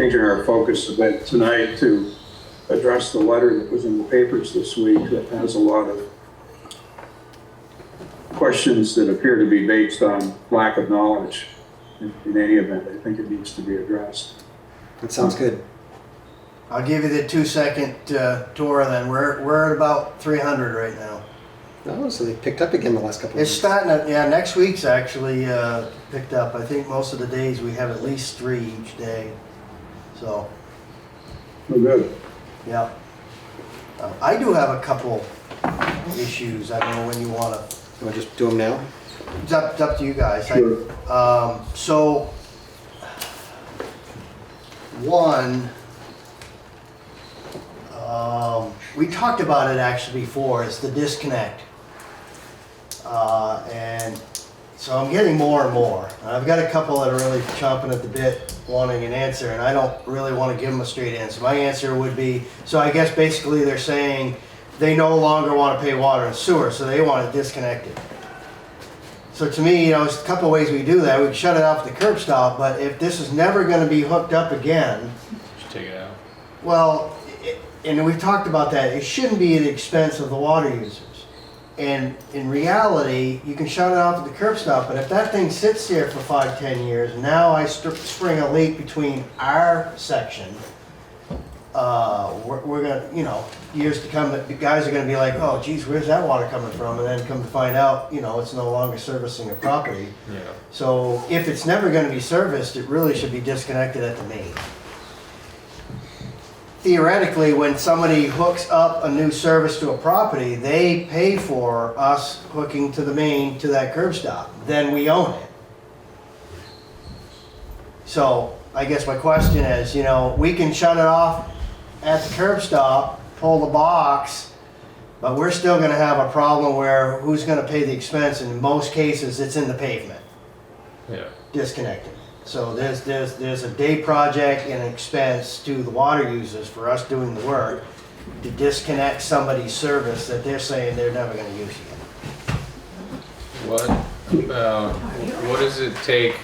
changing our focus a bit tonight to address the letter that was in the papers this week that has a lot of questions that appear to be based on lack of knowledge. In any event, I think it needs to be addressed. That sounds good. I'll give you the 2-second tour then. We're at about 300 right now. Oh, so they picked up again the last couple of It's weeks. starting to, yeah, next week's actually picked up. I think most of the days we have at least 3 each day. So, Oh, good. yeah. I do have a couple issues. I don't know when you want to. You want to just do them now? It's up to you guys. Sure. So, one, we talked about it actually before. It's the disconnect. And so I'm getting more and more. I've got a couple that are really chomping at the bit wanting an answer, and I don't really want to give them a straight answer. My answer would be, so I guess basically they're saying they no longer want to pay water and sewer, so they want it disconnected. So to me, there's a couple of ways we do that. We can shut it off at the curb stop, but if this is never going to be hooked up again, Just take it out. well, and we've talked about that, it shouldn't be at the expense of the water users. And in reality, you can shut it off at the curb stop, but if that thing sits there for 5-10 years, and now I spring a leak between our section, we're gonna, years to come, the guys are gonna be like, oh geez, where's that water coming from? And then come to find out, it's no longer servicing a property. Yeah. So if it's never gonna be serviced, it really should be disconnected at the main. Theoretically, when somebody hooks up a new service to a property, they pay for us hooking to the main to that curb stop. Then we own it. So I guess my question is, we can shut it off at the curb stop, pull the box, but we're still gonna have a problem where who's gonna pay the expense? And in most cases, it's in the pavement, Yeah. disconnected. So there's a day project and expense to the water users for us doing the work to disconnect somebody's service that they're saying they're never gonna use again. What does it take?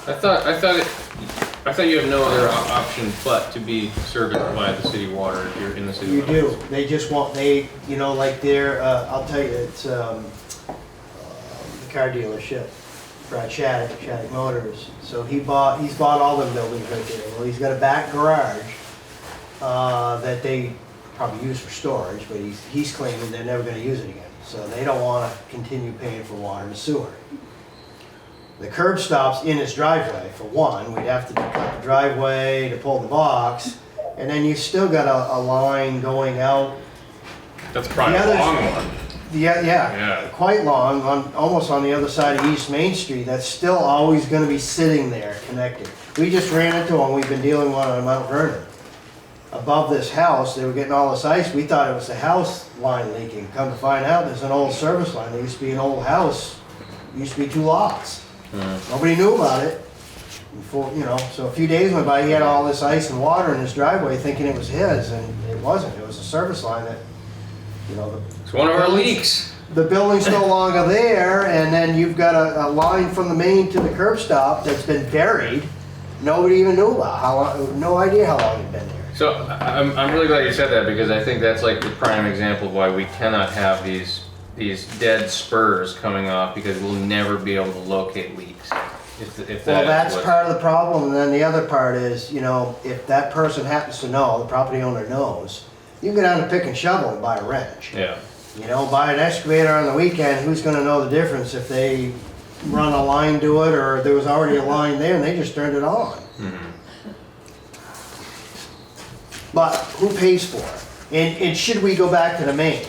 I thought you have no other option but to be serviced by the city water if you're in the city. You water. do. They just want, like their, I'll tell you, it's the car dealership, Brad Shattuck Motors. So he's bought all them buildings right there. Well, he's got a back garage that they probably use for storage, but he's claiming they're never gonna use it again. So they don't wanna continue paying for water and sewer. The curb stop's in his driveway, for one. We'd have to cut the driveway to pull the box, and then you still got a line going out. That's probably The a others- long one. Yeah, quite long, almost on the other side of East Main Street. That's still always gonna be sitting there connected. We just ran into one, we've been dealing with on Mount Vernon. Above this house, they were getting all this ice. We thought it was the house line leaking. Come to find out, there's an old service line. There used to be an old house, used to be 2 lots. Nobody knew about it before, so a few days went by, he had all this ice and water in his driveway thinking it was his, and it wasn't. It was a service line that, It's one of our leaks. the building's no longer there, and then you've got a line from the main to the curb stop that's been buried. Nobody even knew about how long, no idea how long it'd been there. So I'm really glad you said that because I think that's like the prime example of why we cannot have these dead spurs coming off because we'll never be able to locate leaks. If Well, that's what- part of the problem, and then the other part is, if that person happens to know, the property owner knows, you can go down to pick and shovel and buy a wrench. Yeah. Buy an excavator on the weekend, who's gonna know the difference if they run a line to it, or there was already a line there and they just turned it on? But who pays for it? And should we go back to the main?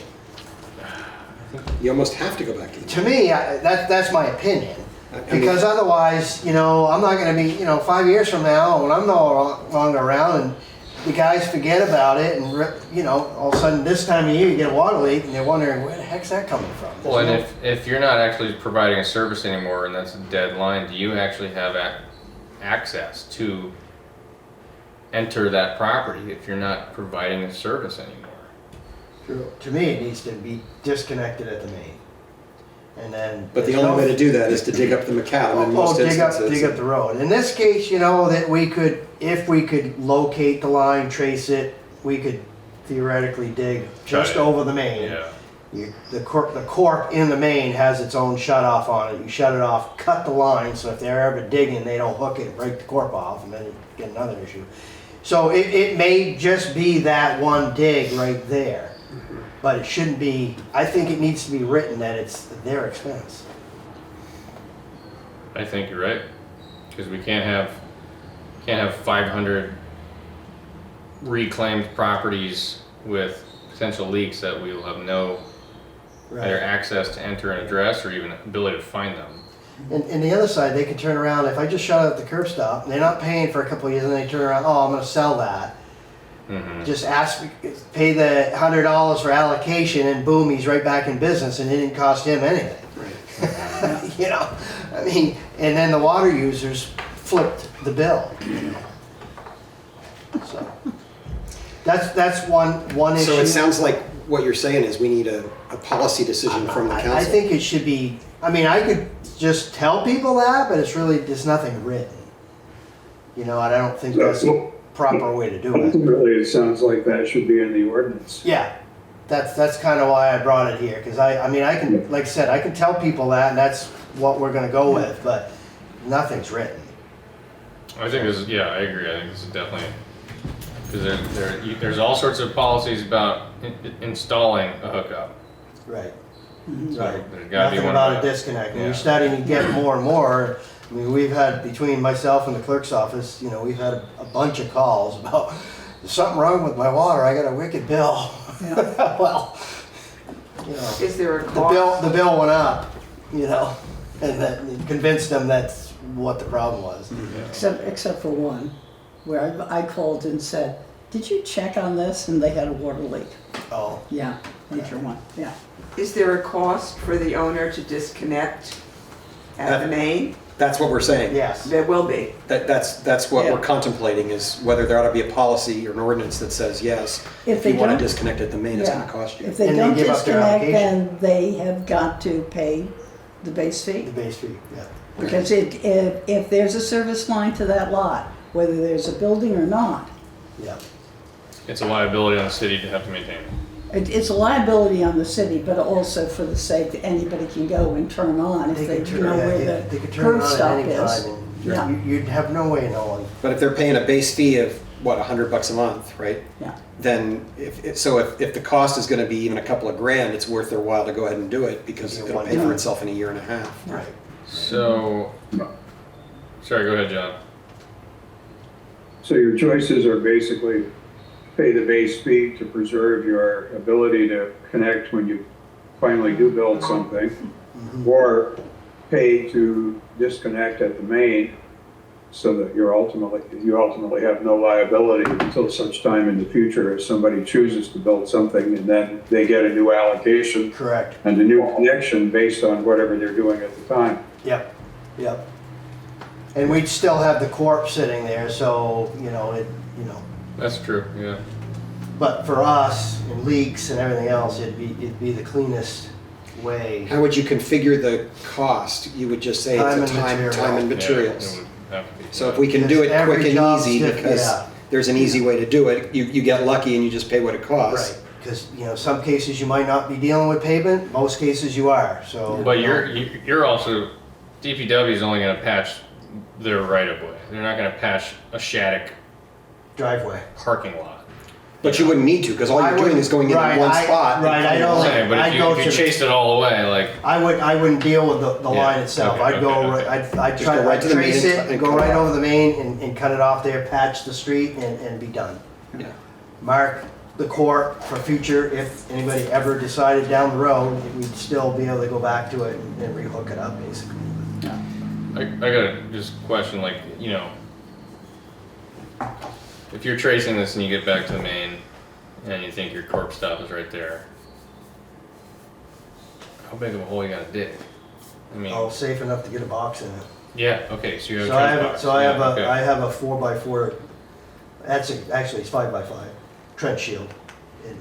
You almost have to go back to the. To me, that's my opinion. I mean- Because otherwise, I'm not gonna be, 5 years from now, when I'm no longer around, and the guys forget about it, and, all of a sudden, this time of year, you get a water leak, and they're wondering, where the heck's that coming from? Well, and if you're not actually providing a service anymore and that's a dead line, do you actually have access to enter that property if you're not providing a service anymore? To me, it needs to be disconnected at the main. And then. But the only way to do that is to dig up the macadam in most instances. Dig up the road. In this case, you know, that we could, if we could locate the line, trace it, we could theoretically dig just Right. over the main. Yeah. The corp in the main has its own shut off on it. You shut it off, cut the line, so if they're ever digging, they don't hook it and break the corp off, and then you get another issue. So it may just be that one dig right there, but it shouldn't be, I think it needs to be written that it's their expense. I think you're right, because we can't have 500 reclaimed properties with potential leaks that we will have no either access to enter and address or even ability to find them. And the other side, they could turn around, if I just shut out the curb stop, and they're not paying for a couple of years, and they turn around, oh, I'm gonna sell that. Mm-hmm. Just pay the $100 for allocation, and boom, he's right back in business, and it didn't cost him anything. You know, I mean, and then the water users flipped the bill, you know. So, that's one issue. So it sounds like what you're saying is we need a policy decision from the council. I think it should be, I mean, I could just tell people that, but it's really, there's nothing written. You know, and I don't think that's the proper way to do it. Ultimately, it sounds like that should be in the ordinance. Yeah, that's kind of why I brought it here, because I mean, I can, like I said, I can tell people that, and that's what we're gonna go with, but nothing's written. I think this is, yeah, I agree. I think this is definitely, because there's all sorts of policies about installing a hookup. Right. So Right. there's gotta be Nothing one about a about- disconnect, and Yeah. you're starting to get more and more. I mean, we've had, between myself and the clerk's office, you know, we've had a bunch of calls about, there's something wrong with my water, I got a wicked bill. Well, you know, Is there a cost? the bill went up, you know, and that convinced them that's what the problem was. Except for one, where I called and said, did you check on this? And they had a water leak. Oh, Yeah, major one, yeah. Is there a cost for the owner to disconnect at the main? That's what we're saying. yes. There will be. That's what Yeah. we're contemplating, is whether there ought to be a policy or an ordinance that says, yes, if they you want to don't- disconnect at the main, it's Yeah. going to cost you. If they And they don't give up their disconnect, allocation. then they have got to pay the base The fee. base fee, yeah. Because if there's a service line to that lot, whether there's a building or not, Yeah. It's a liability on the city to have to maintain it. it's a liability on the city, but also for the sake that anybody can go and turn on if They they could turn, know yeah, where they the could turn curb it on stop at any is. time, Yeah. and you'd have no way of knowing. But if they're paying a base fee of, what, $100 a month, right? Yeah. Then if the cost is going to be even a couple of grand, it's worth their while to go ahead and do it because Yeah, it'll one pay for time. itself in a year and a half. Right. So, sorry, go ahead, John. So your choices are basically pay the base fee to preserve your ability to connect when you finally do build something, or pay to disconnect at the main so that you ultimately have no liability until such time in the future as somebody chooses to build something and then they get a new allocation Correct. and a new connection based on whatever they're doing at the time. Yep, yep. And we'd still have the corp sitting there, so, you know, That's true, yeah. but for us, and leaks and everything else, it'd be the cleanest way. How would you configure the cost? You would just say Time it's a and material. time and Yeah, materials. it would have to be. So if we can do it Every quick and job's easy, different, because yeah. there's an easy way to do it, you get lucky and you just pay what it costs. Right, because, you know, some cases you might not be dealing with pavement, most cases you are, so. But you know. you're also, DPW is only gonna patch their right of way. They're not gonna patch a Shattuck Driveway. parking lot. But you wouldn't need to, because all I you're doing wouldn't- is going in right, one I- spot. and right, I coming don't- along. Saying, but I'd go if you to- chased it all the way, like, I wouldn't deal with the Yeah, line itself. okay, I'd go, okay, right- okay. I'd Just try go right to to the main trace and it, cut go right it off. over the main and cut it off there, patch the street and be done. Yeah. Mark the corp for future, if anybody ever decided down the road, we'd still be able to go back to it and rehook it up, basically. I gotta just question, like, you know, if you're tracing this and you get back to the main and you think your corp stop is right there, how big of a hole you gotta dig? I mean, Oh, safe enough to get a box in it. yeah, okay, so you have a So I trench have, box. so I Yeah, have okay. I have a 4x4, actually it's 5x5, trench shield. And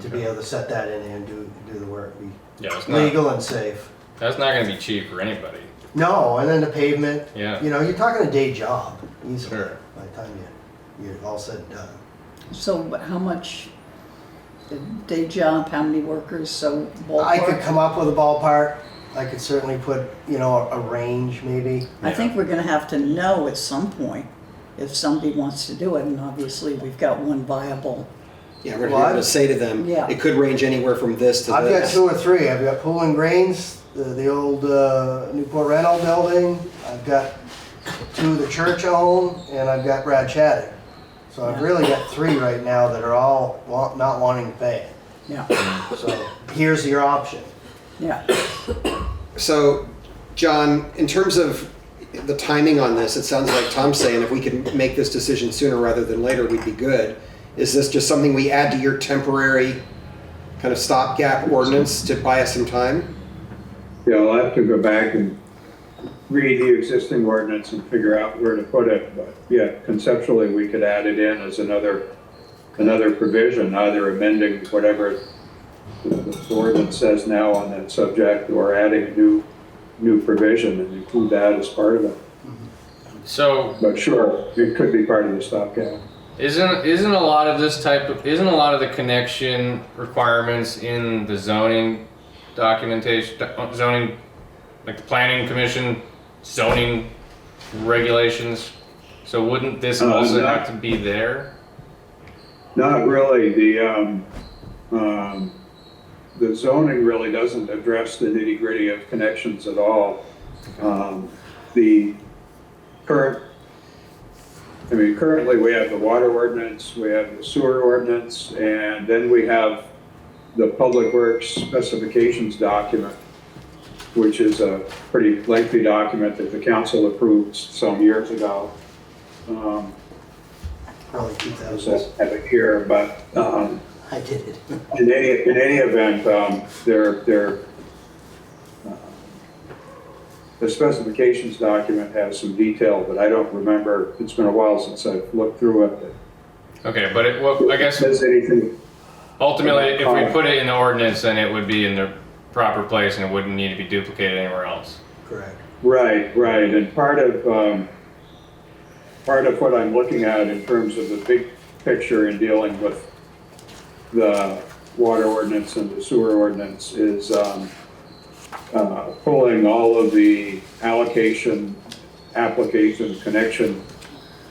to be Okay. able to set that in there and do the work, be Yeah, it's not, legal and safe. That's not gonna be cheap for anybody. No, and then the pavement, Yeah. you know, you're talking a day job easily Sure. by the time you're all said and done. So how much, day job, how many workers, so ballpark? I could come up with a ballpark. I could certainly put, you know, a range maybe. I think we're gonna have to know at some point if somebody wants to do it, and obviously we've got one viable. Yeah, we're Well, gonna be able to say to them, Yeah. it could range anywhere from this to I've got this. 2 or 3. I've got Pool and Grains, the old Newport rental building. I've got 2 the church own, and I've got Brad Chaddick. So I've Yeah. really got 3 right now that are all not wanting to pay. Yeah, So here's your option. yeah. So, John, in terms of the timing on this, it sounds like Tom's saying if we can make this decision sooner rather than later, we'd be good. Is this just something we add to your temporary kind of stopgap ordinance to buy us some time? Yeah, I'll have to go back and read the existing ordinance and figure out where to put it, but yeah, conceptually, we could add it in as another provision, either amending whatever the ordinance says now on that subject, or adding a new provision and include that as part of it. So But sure, it could be part of the stopgap. isn't a lot of this isn't a lot of the connection requirements in the zoning documentation, zoning, like the planning commission zoning regulations? So wouldn't this also no. have to be there? Not really. The zoning really doesn't address the nitty-gritty of connections at all. The currently we have the water ordinance, we have the sewer ordinance, and then we have the public works specifications document, which is a pretty lengthy document that the council approved some years ago. Probably I 2000s. have it here, but I did it. in any event, the specifications document has some detail, but I don't remember, it's been a while since I've looked through it. Okay, but I guess Says anything, ultimately, if we put it in the ordinance, then it would be in the proper place and it wouldn't need to be duplicated anywhere else. Correct. right, and part of what I'm looking at in terms of the big picture in dealing with the water ordinance and the sewer ordinance is pulling all of the application, connection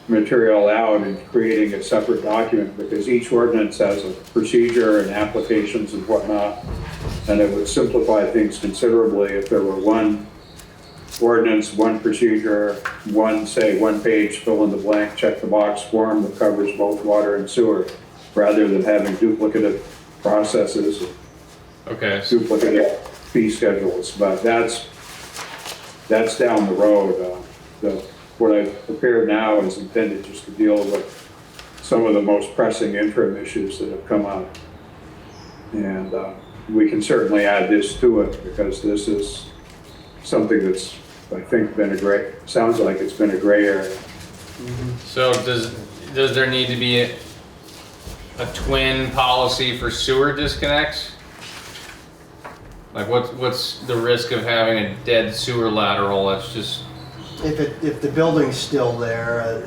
material out and creating a separate document, because each ordinance has a procedure and applications and whatnot, and it would simplify things considerably if there were one ordinance, one procedure, one page, fill in the blank, check the box form that covers both water and sewer, rather than having duplicative processes, Okay, duplicative fee schedules. But that's down the road. What I've prepared now is intended just to deal with some of the most pressing interim issues that have come up. And we can certainly add this to it, because this is something that's, I think, sounds like it's been a gray area. so does there need to be a twin policy for sewer disconnects? Like what's the risk of having a dead sewer lateral that's just, If the building's still there,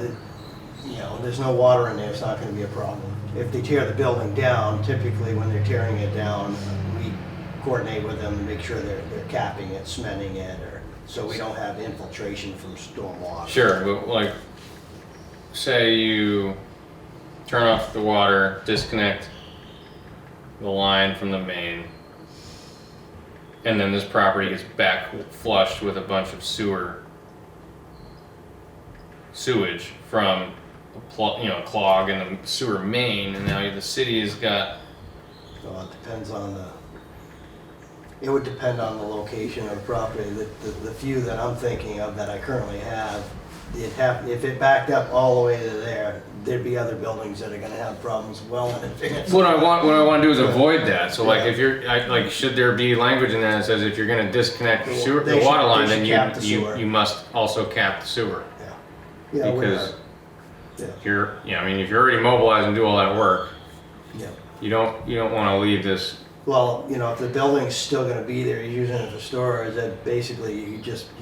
you know, there's no water in there, it's not gonna be a problem. If they tear the building down, typically when they're tearing it down, we coordinate with them and make sure they're capping it, cementing it, or, so we don't have infiltration from storm water. sure, but like, say you turn off the water, disconnect the line from the main, and then this property gets back flushed with a bunch of sewage from a clog in the sewer main, and now the city has got, So it depends on it would depend on the location of the property. The few that I'm thinking of that I currently have, if it backed up all the way to there, there'd be other buildings that are gonna have problems well in advance. what I want to do is avoid that. So like, if should there be language in there that says if you're going to disconnect the sewer, They the water should- line, they then should cap the sewer. you must also cap the sewer. Yeah, Because yeah. if you're already mobilized and do all that work, Yeah. you don't want to leave this Well, you know, if the building's still gonna be there, you're using it for storage, that basically you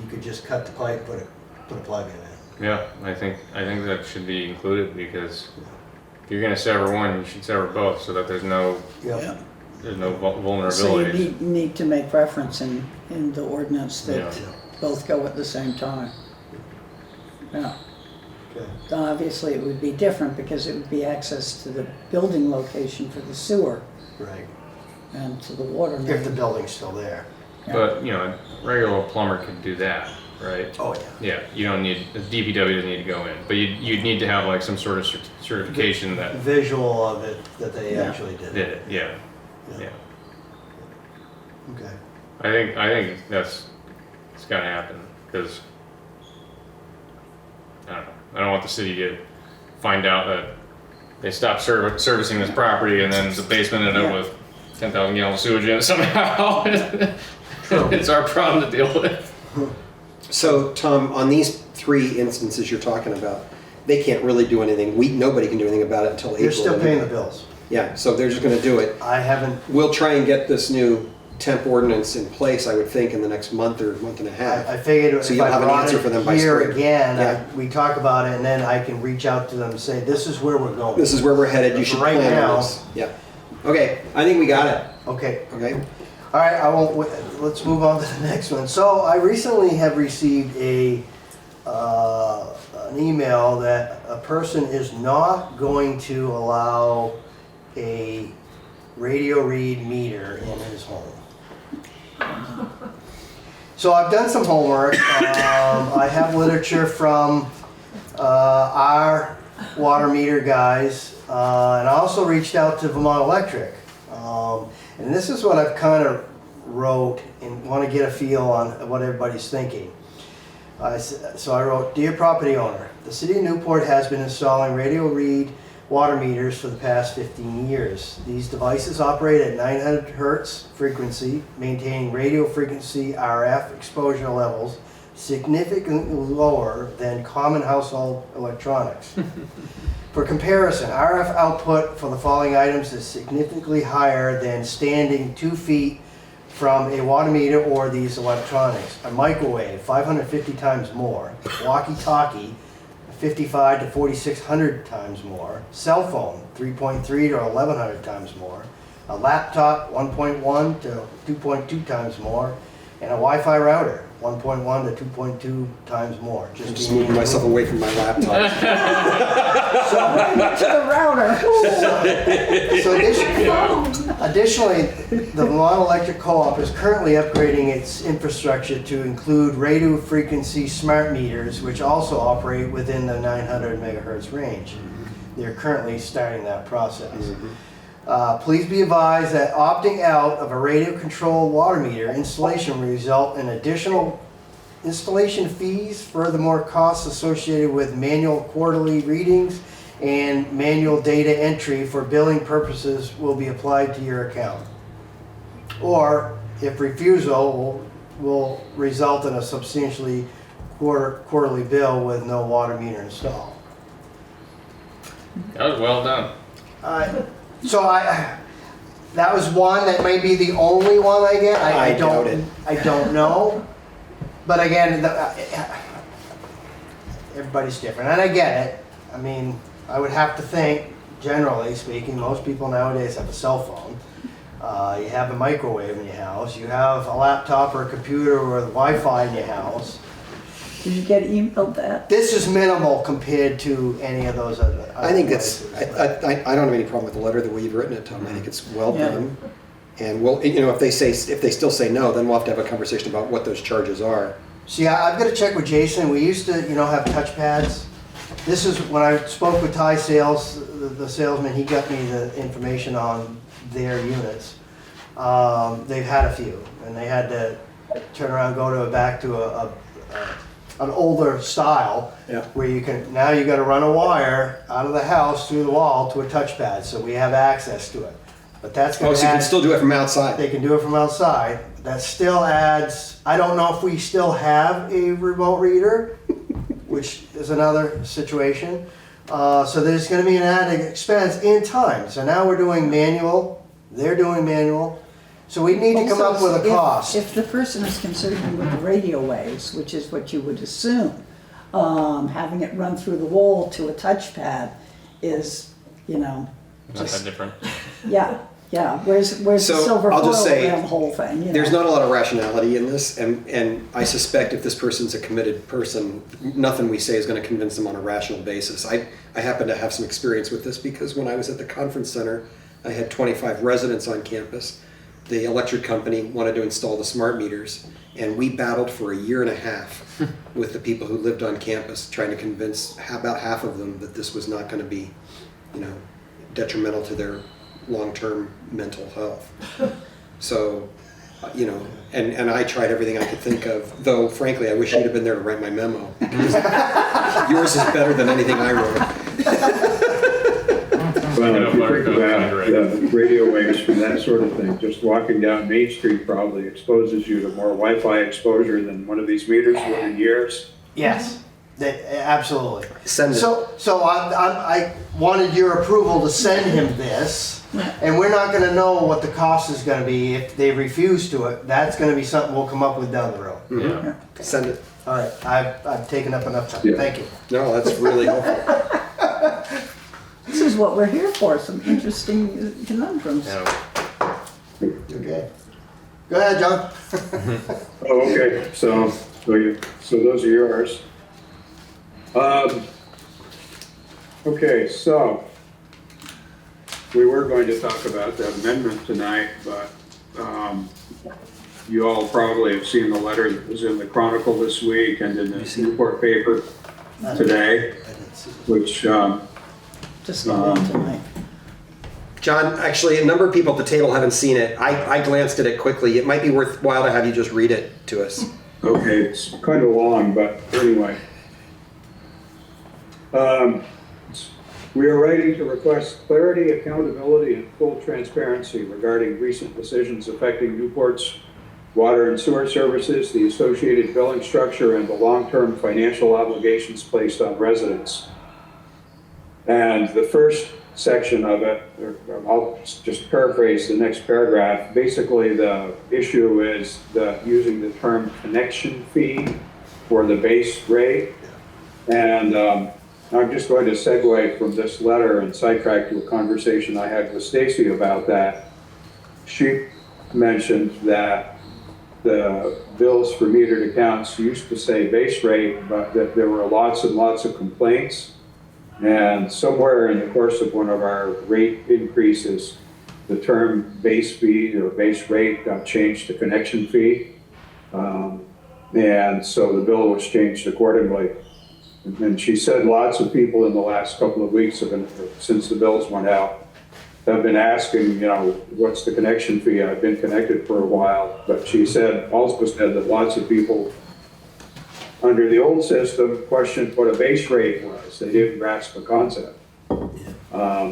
could just cut the pipe, put a plug in it. Yeah, I think that should be included because if you're gonna sever one, you should sever both so that there's no Yep. vulnerabilities. So you need to make reference in the ordinance that Yeah. both go at the same time. Yeah. Okay. Obviously, it would be different because it would be access to the building location for the sewer Right. and to the water If the main. building's still there. But you know, a regular plumber could do that, right? Oh, yeah. Yeah, you don't need the DPW doesn't need to go in, but you'd need to have like some sort of certification that Visual of it, that they Yeah. actually did did it. it. Yeah, Yeah. yeah. Okay. I think it's gotta happen because I don't know. I don't want the city to find out that they stopped servicing this property and then the basement ended up Yeah. with 10,000 gallons of sewage in it somehow. It's our problem to deal with. So, Tom, on these 3 instances you're talking about, they can't really do anything. Nobody can do anything about it until April. They're still paying the bills. Yeah, so they're just gonna do it. I haven't, We'll try and get this new temp ordinance in place, I would think, in the next month or month and a half. I figured So if you'll I have an brought answer for them by it here spring. again, Yeah. we talk about it and then I can reach out to them and say, this is where we're going. This is where we're headed, you should Right plan now. on this. Yeah. Okay, I think we got it, Okay. okay? All right, I won't. Let's move on to the next one. So I recently have received an email that a person is not going to allow a radio read meter in his home. So I've done some homework. I have literature from our water meter guys, and I also reached out to Vermont Electric. And this is what I've kind of wrote and want to get a feel on what everybody's thinking. So I wrote, Dear property owner, the city of Newport has been installing radio read water meters for the past 15 years. These devices operate at 900 hertz frequency, maintaining radio frequency RF exposure levels significantly lower than common household electronics. For comparison, RF output for the following items is significantly higher than standing 2 feet from a water meter or these electronics. A microwave, 550 times more. Walkie-talkie, 55 to 4,600 times more. Cell phone, 3.3 to 1,100 times more. A laptop, 1.1 to 2.2 times more. And a Wi-Fi router, 1.1 to 2.2 times more. I'm just moving myself away from my laptop. To the router. So additionally, the Vermont Electric Co-op is currently upgrading its infrastructure to include radio frequency smart meters, which also operate within the 900 megahertz range. They're currently starting that process. Please be advised that opting out of a radio-controlled water meter installation will result in additional installation fees, furthermore costs associated with manual quarterly readings and manual data entry for billing purposes will be applied to your account. Or, if refusal, will result in a substantially quarterly bill with no water meter installed. That was well done. So that was one, that may be the only one I get. I doubt it. I don't know. But again, everybody's different, and I get it. I mean, I would have to think, generally speaking, most people nowadays have a cell phone. You have a microwave in your house. You have a laptop or a computer or Wi-Fi in your house. Did you get emailed that? This is minimal compared to any of those other. I think it's, devices, but- I don't have any problem with the letter, the way you've written it, Tom. I think it's well Yeah. done. And we'll, if they still say no, then we'll have to have a conversation about what those charges are. See, I've got to check with Jason. We used to, have touchpads. This is when I spoke with Thai Sales, the salesman, he got me the information on their units. They've had a few, and they had to turn around, back to an older style, Yeah. where now you got to run a wire out of the house through the wall to a touchpad, so we have access to it. But that's Oh, going so to you can add. still do it from outside? They can do it from outside. That still adds, I don't know if we still have a remote reader, which is another situation. So there's gonna be an added expense in time. So now we're doing manual, they're doing manual. So we need to come up with a cost. If the person is concerned with the radio waves, which is what you would assume, having it run through the wall to a touchpad is, Not that different. yeah. Where's the So, silver I'll foil just say, around the whole thing? You There's know? not a lot of rationality in this, and I suspect if this person's a committed person, nothing we say is going to convince them on a rational basis. I happen to have some experience with this because when I was at the conference center, I had 25 residents on campus. The electric company wanted to install the smart meters, and we battled for a year and a half with the people who lived on campus, trying to convince about half of them that this was not going to be, detrimental to their long-term mental health. So, and I tried everything I could think of, though frankly I wish you'd have been there to write my memo, because yours is better than anything I wrote. Well, if you think about radio waves from that sort of thing, just walking down Main Street probably exposes you to more Wi-Fi exposure than one of these meters would in years. Yes, absolutely. Send it. So I wanted your approval to send him this, and we're not gonna know what the cost is gonna be if they refuse to it. That's gonna be something we'll come up with down the road. Yeah. Send it. All right, I've taken up enough time. Yeah. Thank you. No, that's really helpful. This is what we're here for, some interesting conundrums. Yeah. Okay. Go ahead, John. Oh, okay, so those are yours. Okay, so we were going to talk about that amendment tonight, but you all probably have seen the letter that was in the Chronicle this week and in the Newport paper today, which Just got in tonight. John, actually, a number of people at the table haven't seen it. I glanced at it quickly. It might be worthwhile to have you just read it to us. okay, it's kind of long, but anyway. We are writing to request clarity, accountability, and full transparency regarding recent decisions affecting Newport's water and sewer services, the associated billing structure, and the long-term financial obligations placed on residents. And the first section of it, I'll just paraphrase the next paragraph. Basically, the issue is using the term connection fee for the base rate. And I'm just going to segue from this letter and sidetrack to a conversation I had with Stacy about that. She mentioned that the bills for metered accounts used to say base rate, but that there were lots and lots of complaints. And somewhere in the course of one of our rate increases, the term base fee or base rate got changed to connection fee. And so the bill was changed accordingly. And she said lots of people in the last couple of weeks since the bills went out, have been asking, what's the connection fee? I've been connected for a while, but she also said that lots of people under the old system questioned what a base rate was. They didn't grasp the concept. The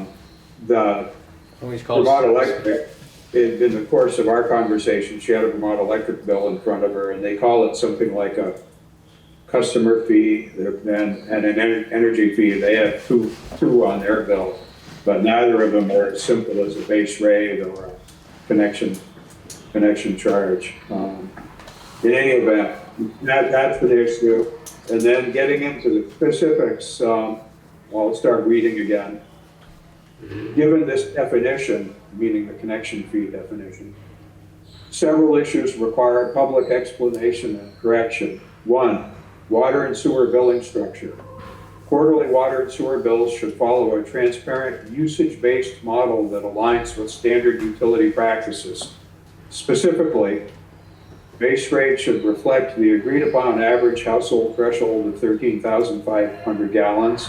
Vermont Electric, in the course of our conversation, she had a Vermont Electric bill in front of her, and they call it something like a customer fee and an energy fee. They have two on their bill, but neither of them are as simple as a base rate or a connection charge. In any event, that's the issue. And then getting into the specifics, I'll start reading again. Given this definition, meaning the connection fee definition, several issues require public explanation and correction. 1, water and sewer billing structure. Quarterly water and sewer bills should follow a transparent, usage-based model that aligns with standard utility practices. Specifically, base rate should reflect the agreed-upon average household threshold of 13,500 gallons.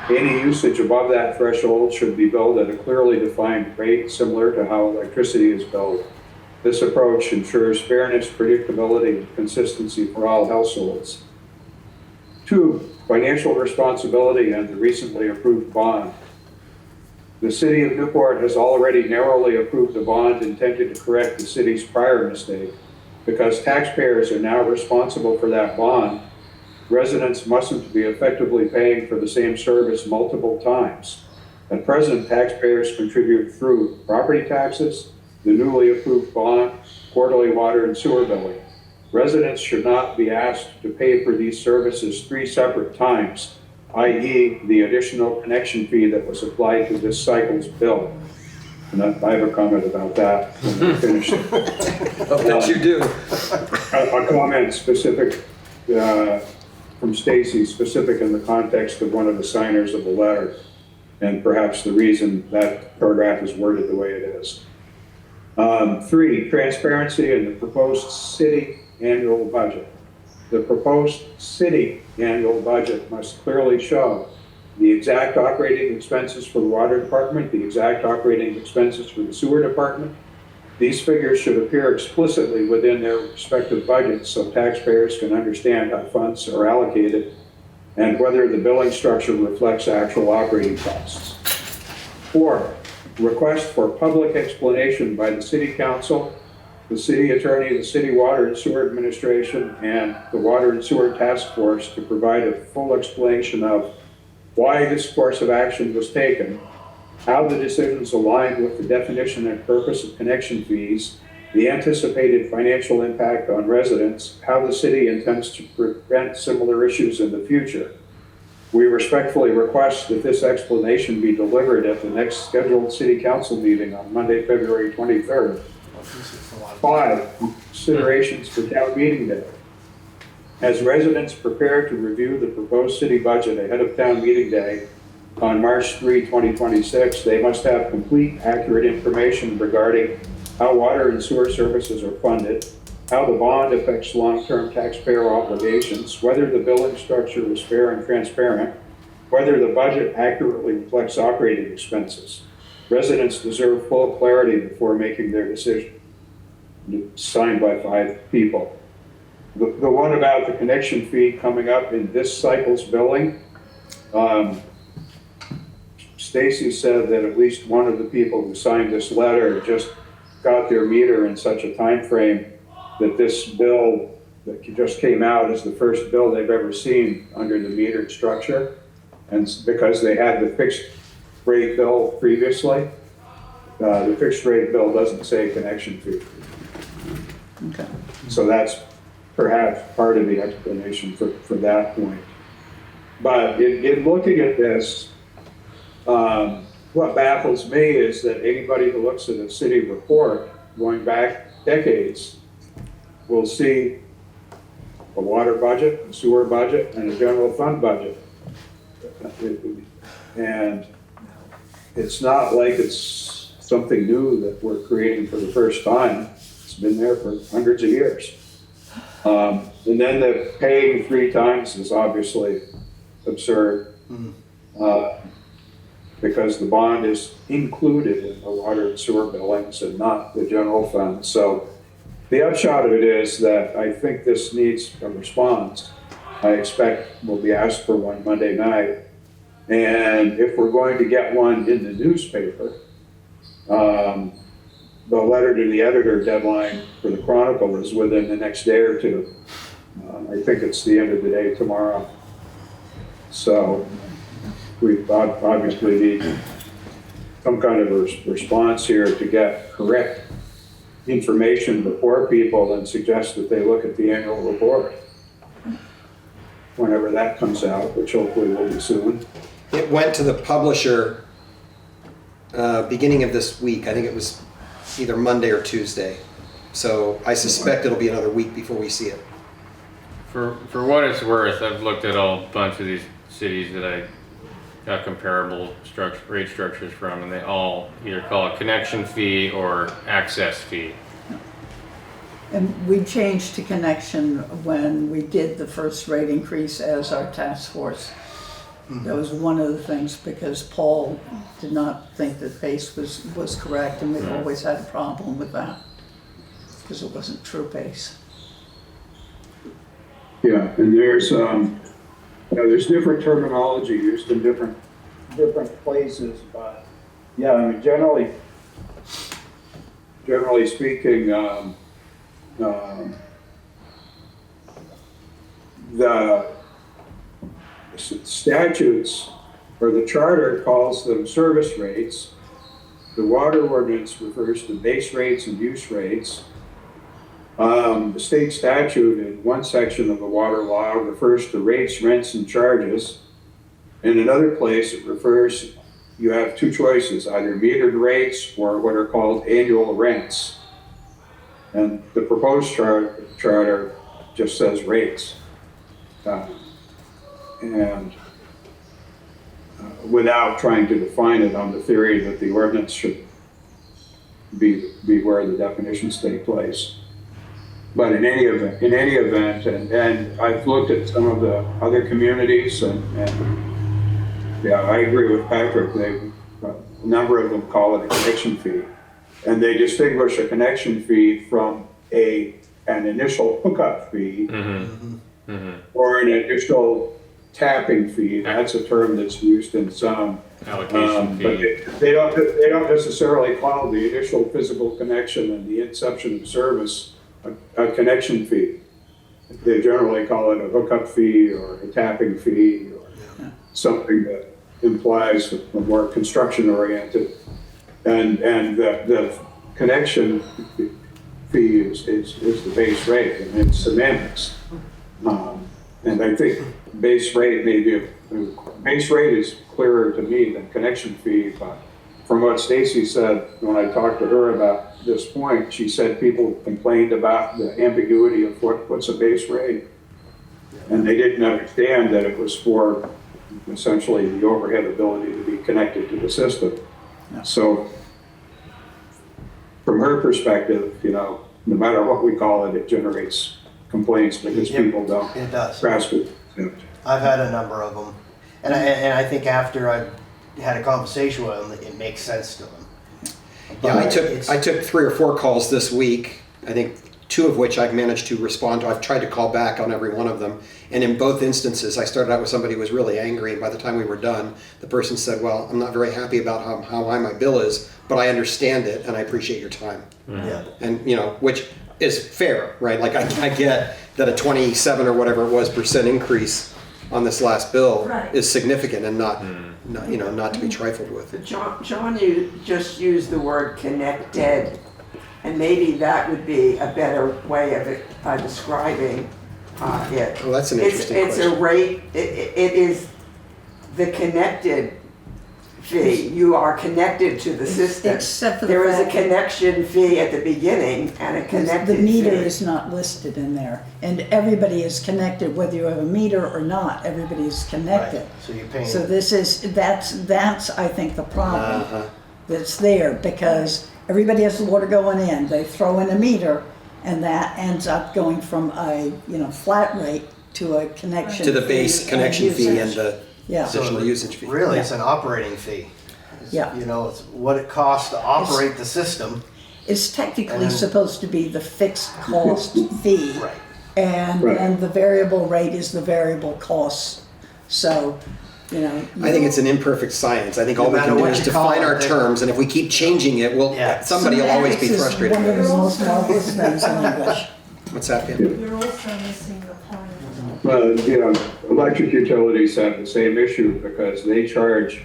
Any usage above that threshold should be billed at a clearly defined rate, similar to how electricity is billed. This approach ensures fairness, predictability, and consistency for all households. 2, financial responsibility and the recently approved bond. The City of Newport has already narrowly approved a bond intended to correct the city's prior mistake. Because taxpayers are now responsible for that bond, residents mustn't be effectively paying for the same service multiple times. At present, taxpayers contribute through property taxes, the newly approved bond, quarterly water and sewer billing. Residents should not be asked to pay for these services 3 separate times, i.e. the additional connection fee that was applied to this cycle's bill. And I have a comment about that when I finish it. I bet you do. A comment specific from Stacy, specific in the context of one of the signers of the letter, and perhaps the reason that paragraph is worded the way it is. 3, transparency in the proposed city annual budget. The proposed city annual budget must clearly show the exact operating expenses for the water department, the exact operating expenses for the sewer department. These figures should appear explicitly within their respective budgets so taxpayers can understand how funds are allocated and whether the billing structure reflects actual operating costs. 4, request for public explanation by the city council, the city attorney, the city water and sewer administration, and the water and sewer task force to provide a full explanation of why this course of action was taken, how the decisions aligned with the definition and purpose of connection fees, the anticipated financial impact on residents, how the city intends to prevent similar issues in the future. We respectfully request that this explanation be delivered at the next scheduled city council meeting on Monday, February 23rd. 5, considerations for town meeting day. As residents prepare to review the proposed city budget ahead of town meeting day on March 3, 2026, they must have complete, accurate information regarding how water and sewer services are funded, how the bond affects long-term taxpayer obligations, whether the billing structure is fair and transparent, whether the budget accurately reflects operating expenses. Residents deserve full clarity before making their decision. Signed by 5 people. The one about the connection fee coming up in this cycle's billing, Stacy said that at least one of the people who signed this letter just got their meter in such a time frame that this bill that just came out is the first bill they've ever seen under the metered structure. And because they had the fixed rate bill previously, the fixed rate bill doesn't say connection fee. Okay. So that's perhaps part of the explanation for that point. But in looking at this, what baffles me is that anybody who looks at a city report going back decades will see a water budget, a sewer budget, and a general fund budget. And it's not like it's something new that we're creating for the first time. It's been there for hundreds of years. And then the paying 3 times is obviously absurd because the bond is included in the water and sewer billings and not the general fund. So the upshot of it is that I think this needs a response. I expect we'll be asked for one Monday night. And if we're going to get one in the newspaper, the letter to the editor deadline for the Chronicle is within the next day or 2. I think it's the end of the day tomorrow. So we obviously need some kind of a response here to get correct information before people and suggest that they look at the annual report whenever that comes out, which hopefully will be soon. It went to the publisher beginning of this week. I think it was either Monday or Tuesday. So I suspect it'll be another week before we see it. For what it's worth, I've looked at a bunch of these cities that I got comparable rate structures from, and they all either call it connection fee or access fee. And we changed to connection when we did the first rate increase as our task force. That was one of the things because Paul did not think that base was correct, and we've always had a problem with that because it wasn't true base. Yeah, and there's different terminology used in different places, but yeah, I mean generally speaking, the statutes or the charter calls them service rates, the water ordinance refers to base rates and use rates. The state statute in one section of the water law refers to rates, rents, and charges. In another place, it refers, you have two choices, either metered rates or what are called annual rents. And the proposed charter just says rates. And without trying to define it on the theory that the ordinance should be where the definitions take place. But in any event, and I've looked at some of the other communities, and yeah, I agree with Patrick. A number of them call it a connection fee, and they distinguish a connection fee from an initial hookup fee or an initial tapping fee. That's a term that's used in some. Allocation But fee. they don't necessarily call the initial physical connection and the inception of service a connection fee. They generally call it a hookup fee or a tapping fee or something that implies a more construction oriented. And the connection fee is the base rate, and it's semantics. And I think base rate is clearer to me than connection fee, but from what Stacy said when I talked to her about this point, she said people complained about the ambiguity of what's a base rate. And they didn't understand that it was for essentially the overhead ability to be connected to the system. So from her perspective, no matter what we call it, it generates complaints because people don't It does. grasp it. I've had a number of them, and I think after I had a conversation with them, it makes sense to them. Yeah, But I took 3 or 4 calls this week. I think 2 of which I've managed to respond to. I've tried to call back on every one of them. And in both instances, I started out with somebody who was really angry. And by the time we were done, the person said, well, I'm not very happy about how high my bill is, but I understand it and I appreciate your time. Yeah. And, which is fair, right? Like I get that a 27 or whatever it was % increase on this last bill Right. is significant and not to be trifled with. But John, you just used the word connected, and maybe that would be a better way of describing it. Well, that's an interesting It's a question. rate, it is the connected fee. You are connected to the system. Except for the There is a fact- connection fee at the beginning and a connected The meter fee. is not listed in there, and everybody is connected, whether you have a meter or not, everybody is connected. Right. So you're paying. So that's I think the problem Uh-huh. that's there, because everybody has the water going in, they throw in a meter, and that ends up going from a, flat rate to a connection To the fee base connection fee and usage. the Yeah. additional usage fee. Really, it's an operating fee. Yeah. It's what it costs to operate the system. It's technically And- supposed to be the fixed cost fee. Right. And Right. then the variable rate is the variable cost. So, I think it's an imperfect science. I think all we No can matter do what is you call define it, our they- terms, and if we keep changing it, somebody will always be semantics frustrated. is one of the most marvelous things in English. What's that, Pam? You're also missing the point. Well, electric utilities have the same issue because they charge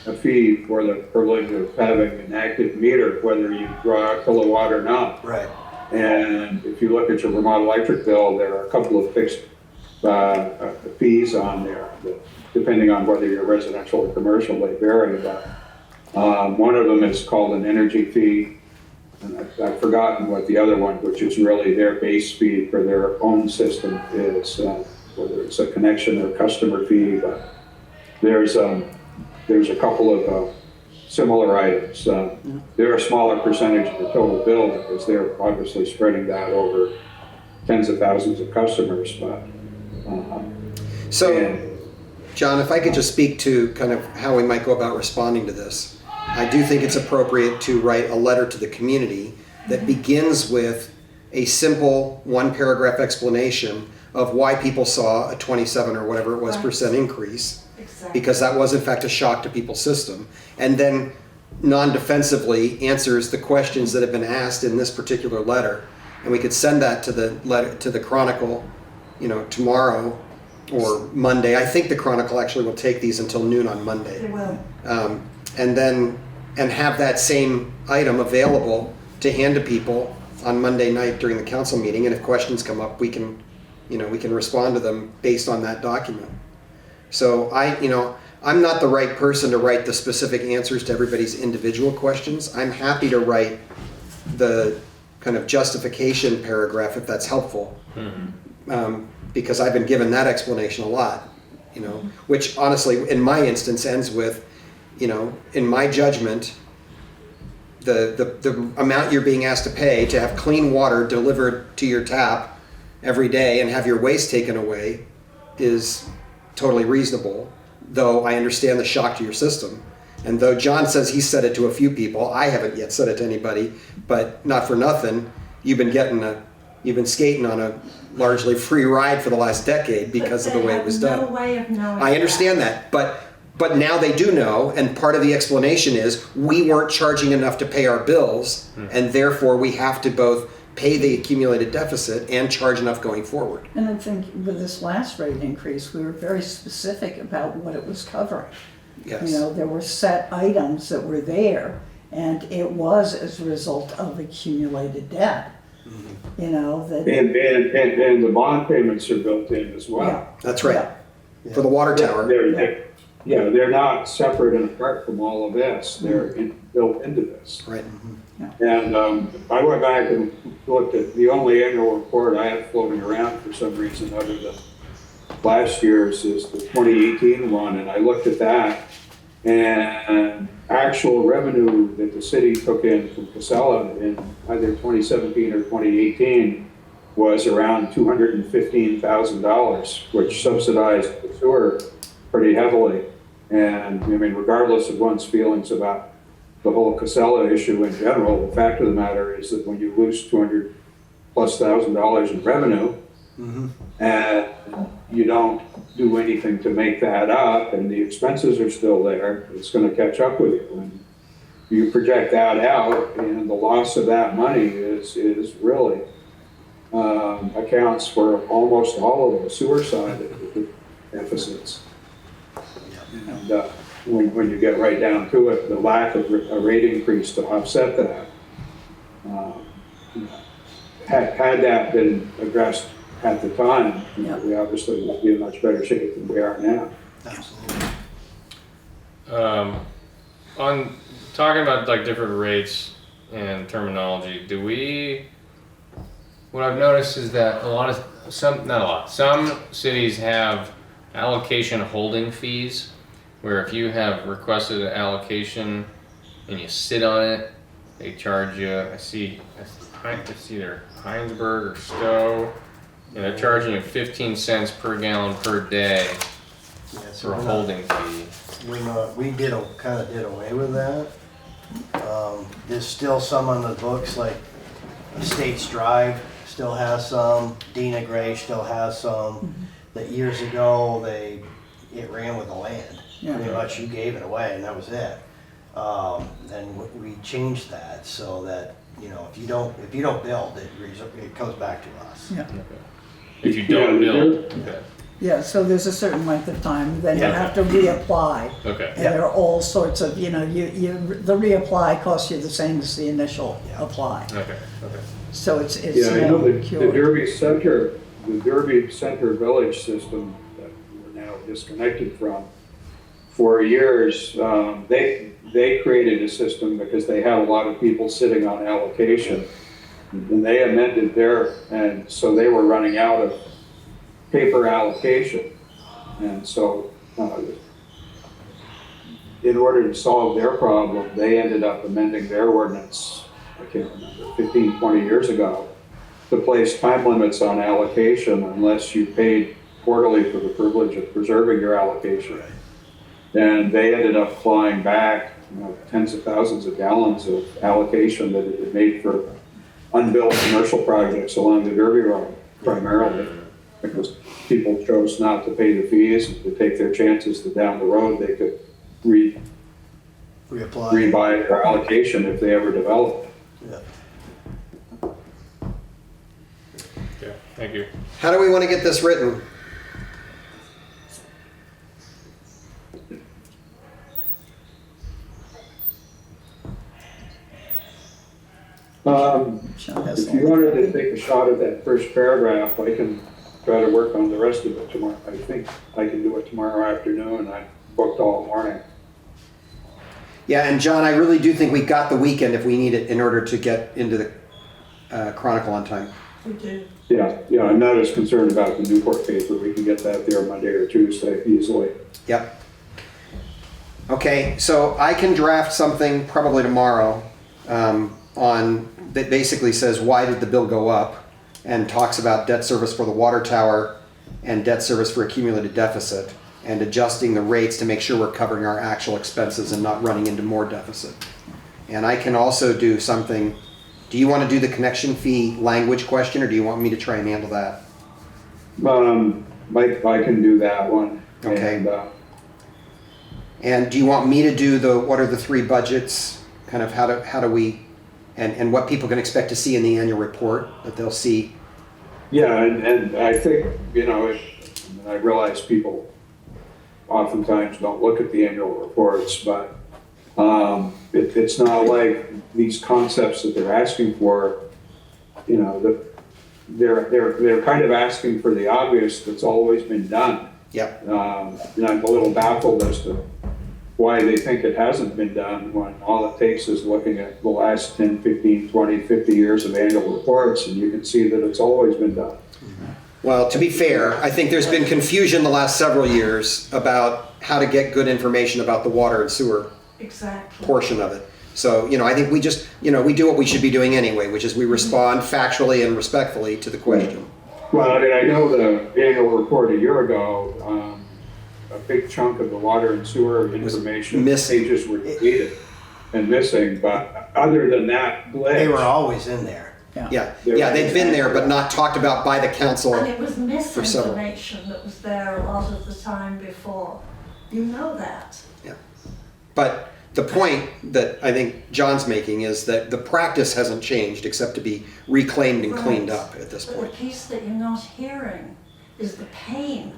a fee for the privilege of having an active meter, whether you draw a kilowatt or not. Right. And if you look at your Vermont electric bill, there are a couple of fixed fees on there, that, depending on whether you're residential or commercial, they vary. But one of them is called an energy fee. And I've forgotten what the other one, which is really their base fee for their own system, is, whether it's a connection or customer fee. But there's a couple of similar items. They're a smaller percentage of the total bill because they're obviously spreading that over tens of thousands of customers. But So, and- John, if I could just speak to kind of how we might go about responding to this. I do think it's appropriate to write a letter to the community that begins with a simple 1-paragraph explanation of why people saw a 27 or whatever it was % increase, Exactly. because that was in fact a shock to people's system, and then non-defensively answers the questions that have been asked in this particular letter, and we could send that to the Chronicle, tomorrow or Monday. I think the Chronicle actually will take these until noon on Monday. It will. And then and have that same item available to hand to people on Monday night during the council meeting, and if questions come up, we can respond to them based on that document. So I'm not the right person to write the specific answers to everybody's individual questions. I'm happy to write the kind of justification paragraph if that's helpful. Because I've been given that explanation a lot, which honestly, in my instance, ends with, in my judgment, the amount you're being asked to pay to have clean water delivered to your tap every day and have your waste taken away is totally reasonable, though I understand the shock to your system. And though John says he said it to a few people, I haven't yet said it to anybody, but not for nothing, you've been skating on a largely free ride for the last decade because of the way it was done. No way of knowing. I understand that, but now they do know, and part of the explanation is we weren't charging enough to pay our bills, and therefore we have to both pay the accumulated deficit and charge enough going forward. And I think with this last rate increase, we were very specific about what it was covering. Yes. There were set items that were there, and it was as a result of accumulated debt. That. And the bond payments are built in as well. Yeah. That's right. Yeah. For the water tower. They're not separate and apart from all of this. They're built into this. Right. And I went back and looked at the only annual report I have floating around for some reason other than last year's is the 2018 one, and I looked at that, and actual revenue that the city took in from Casella in either 2017 or 2018 was around $215,000, which subsidized the sewer pretty heavily. And I mean, regardless of one's feelings about the whole Casella issue in general, the fact of the matter is that when you lose $200,000+ in revenue, and you don't do anything to make that up, and the expenses are still there, it's going to catch up with you. And you project that out, and the loss of that money is really accounts for almost all of the sewer side of the deficits. And when you get right down to it, the lack of a rate increase to offset that, had that been addressed at the time, we obviously would be in much better shape than we are now. Absolutely. On talking about like different rates and terminology, what I've noticed is that some cities have allocation holding fees, where if you have requested an allocation and you sit on it, they charge you, I see either Heinsberg or Stowe, and they're charging you 15 cents per gallon per day for a holding fee. We kind of did away with that. There's still some on the books, like States Drive still has some, Dina Gray still has some. That years ago it ran with the land. Pretty much you gave it away and that was it. Then we changed that so that if you don't build, it comes back to us. Yeah. Okay. If you don't build, okay. Yeah, so there's a certain length of time, then you have to reapply. Okay. And there are all sorts of, the reapply costs you the same as the initial apply. Okay. So it's I know the cured. Derby Center Village system that we're now disconnected from, for years, they created a system because they had a lot of people sitting on allocation. And they amended and so they were running out of paper allocation. And so in order to solve their problem, they ended up amending their ordinance, I can't remember, 15, 20 years ago, to place time limits on allocation unless you paid quarterly for the privilege of preserving your allocation. And they ended up clawing back tens of thousands of gallons of allocation that had been made for unbuilt commercial projects along the Derby Road, primarily, because people chose not to pay the fees and to take their chances that down the road they could rebuy their allocation if they ever developed. Yeah. Okay. Thank you. How do we want to get this written? Sean has If you all wanted the- to take a shot at that first paragraph, I can try to work on the rest of it tomorrow. I think I can do it tomorrow afternoon. I booked all morning. Yeah, and John, I really do think we got the weekend if we need it in order to get into the Chronicle on time. We do. Yeah, I'm not as concerned about the Newport paper. We can get that there Monday or Tuesday easily. Yep. Okay, so I can draft something probably tomorrow on that basically says why did the bill go up, and talks about debt service for the water tower and debt service for accumulated deficit, and adjusting the rates to make sure we're covering our actual expenses and not running into more deficit. And I can also do something. Do you want to do the connection fee language question, or do you want me to try and handle that? I can do that one. Okay. And, And do you want me to do what are the three budgets, kind of how do we, and what people can expect to see in the annual report that they'll see? yeah, and I think, I realize people oftentimes don't look at the annual reports, but it's not like these concepts that they're asking for, they're kind of asking for the obvious that's always been done. Yep. And I'm a little baffled as to why they think it hasn't been done when all it takes is looking at the last 10, 15, 20, 50 years of annual reports, and you can see that it's always been done. Well, to be fair, I think there's been confusion the last several years about how to get good information about the water and sewer Exactly. portion of it. So, I think we just, we do what we should be doing anyway, which is we respond factually and respectfully to the question. Well, I know the annual report a year ago, a big chunk of the water and sewer information missing. pages were deleted and missing, but other than that glitch. They were always in there. Yeah, they've been there, but not talked about by the council. And it was several. misinformation that was there a lot of the time before. You know that. But the point that I think John's making is that the practice hasn't changed except to be reclaimed and cleaned Right. up at this But point. the piece that you're not hearing is the pain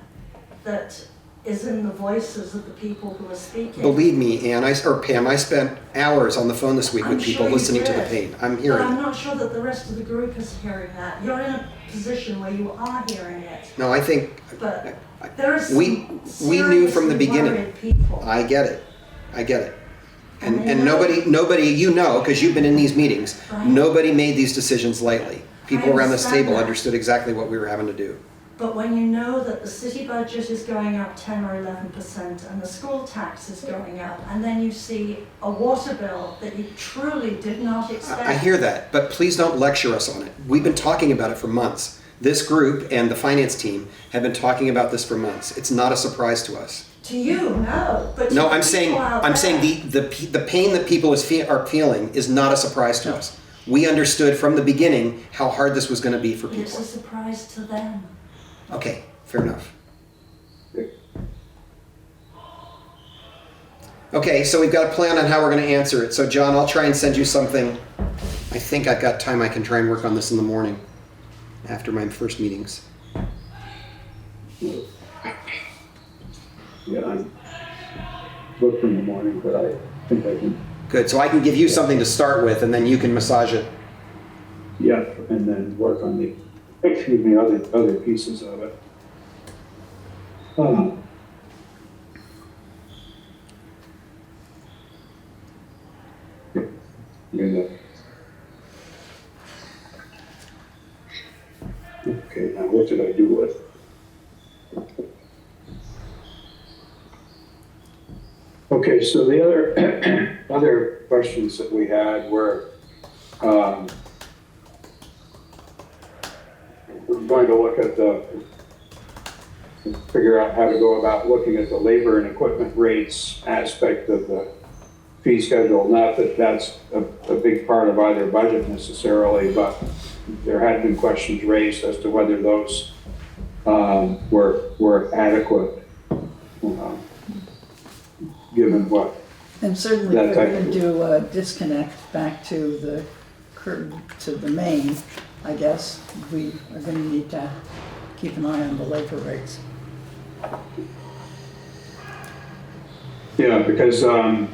that is in the voices of the people who are speaking. Believe me, Ann, or Pam, I spent hours on the phone this week I'm with people sure you listening to the did. pain. I'm But hearing I'm it. not sure that the rest of the group is hearing that. You're in a position where you are hearing it. No, I think But there are some we knew from the seriously beginning. worried people. I get it. And they And know- nobody, because you've been in these meetings, Right. nobody made these decisions lightly. People around this understand table that. understood exactly what we were having to do. But when you know that the city budget is going up 10 or 11% and the school tax is going up, and then you see a water bill that you truly did not expect. I hear that, but please don't lecture us on it. We've been talking about it for months. This group and the finance team have been talking about this for months. It's not a surprise to us. To you, no. But to No, the I'm saying people out there, the pain that people are feeling is not a surprise to us. We understood from the beginning how hard this was going to be for It's people. a surprise to them. Okay, fair enough. Okay, so we've got a plan on how we're going to answer it. So John, I'll try and send you something. I think I've got time. I can try and work on this in the morning after my first meetings. Yeah, I'm booked in the morning, but I think I can, Good. So I can give you something to start with, and then you can massage it. yeah, and then work on the, other pieces of it. Yeah. Okay, now what did I do with? Okay, so the other questions that we had were, we're going to look at figure out how to go about looking at the labor and equipment rates aspect of the fee schedule. Not that that's a big part of either budget necessarily, but there had been questions raised as to whether those were adequate, given what. And certainly That we're type gonna of- do a disconnect back to the to the main, I guess. We are gonna need to keep an eye on the labor rates. Yeah, because the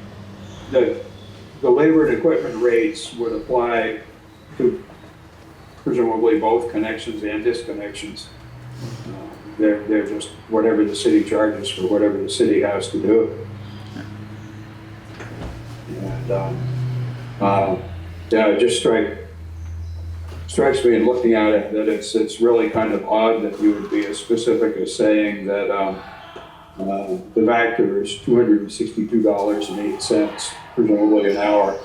labor and equipment rates would apply presumably both connections and disconnections. They're just whatever the city charges for whatever the city has to do. And, yeah, it just strikes me in looking at it that it's really kind of odd that you would be as specific as saying that the factor is $262.08, presumably an hour.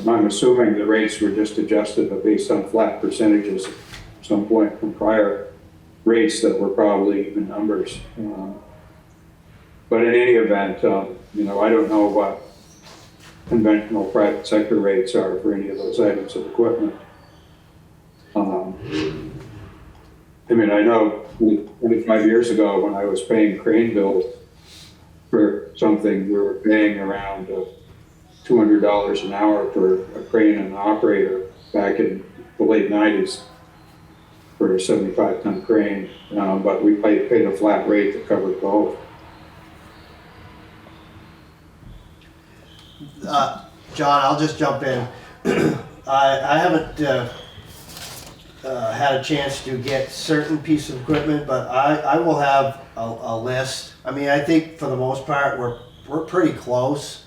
I'm assuming the rates were just adjusted based on flat percentages at some point from prior rates that were probably even numbers. But in any event, you know, I don't know what conventional private sector rates are for any of those items of equipment. I mean, I know 25 years ago when I was paying crane bills for something, we were paying around $200 an hour for a crane and an operator back in the late 90s for a 75-ton crane, but we paid a flat rate that covered both. John, I'll just jump in. I haven't had a chance to get certain piece of equipment, but I will have a list. I mean, I think for the most part, we're pretty close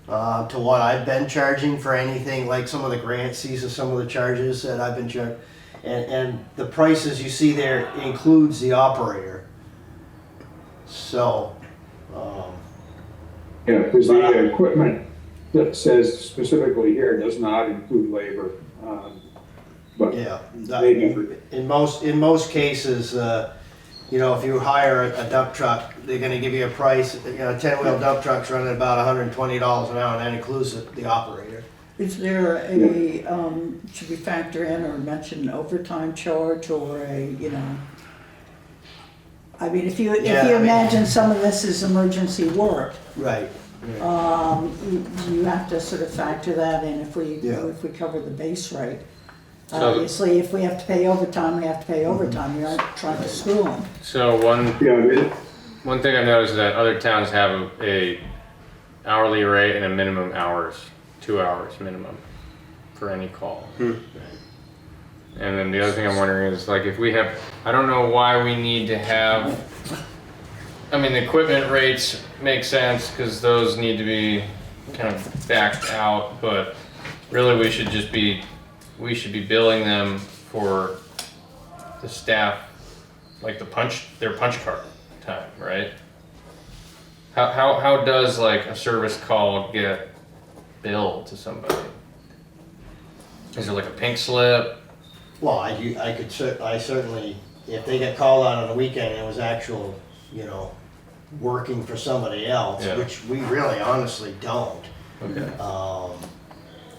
to what I've been charging for anything, like some of the grants, these are some of the charges that I've been charging. And the prices you see there includes the operator. So, Yeah, because the equipment that says specifically here does not include labor. But yeah, maybe for, in most cases, you know, if you hire a dump truck, they're gonna give you a price, you know, a 10-wheel dump truck's running about $120 an hour, and that includes the operator. Is there a, should we factor in or mention an overtime charge or a, you know? I mean, if you imagine some of this is emergency work, Right. you have to sort of factor that in if we cover the base rate. Obviously, if we have to pay overtime, we have to pay overtime. We aren't trying to screw them. So one yeah, thing I've noticed is that other towns have a hourly rate and a minimum hours, 2 hours minimum for any call. And then the other thing I'm wondering is like if we have, I don't know why we need to have, I mean the equipment rates make sense because those need to be kind of backed out, but really we should be billing them for the staff, like their punch card time, right? How does like a service call get billed to somebody? Is there like a pink slip? Well, I certainly, if they get called out on a weekend and it was actual, you know, working for somebody else, Yeah. which we really honestly don't. Okay.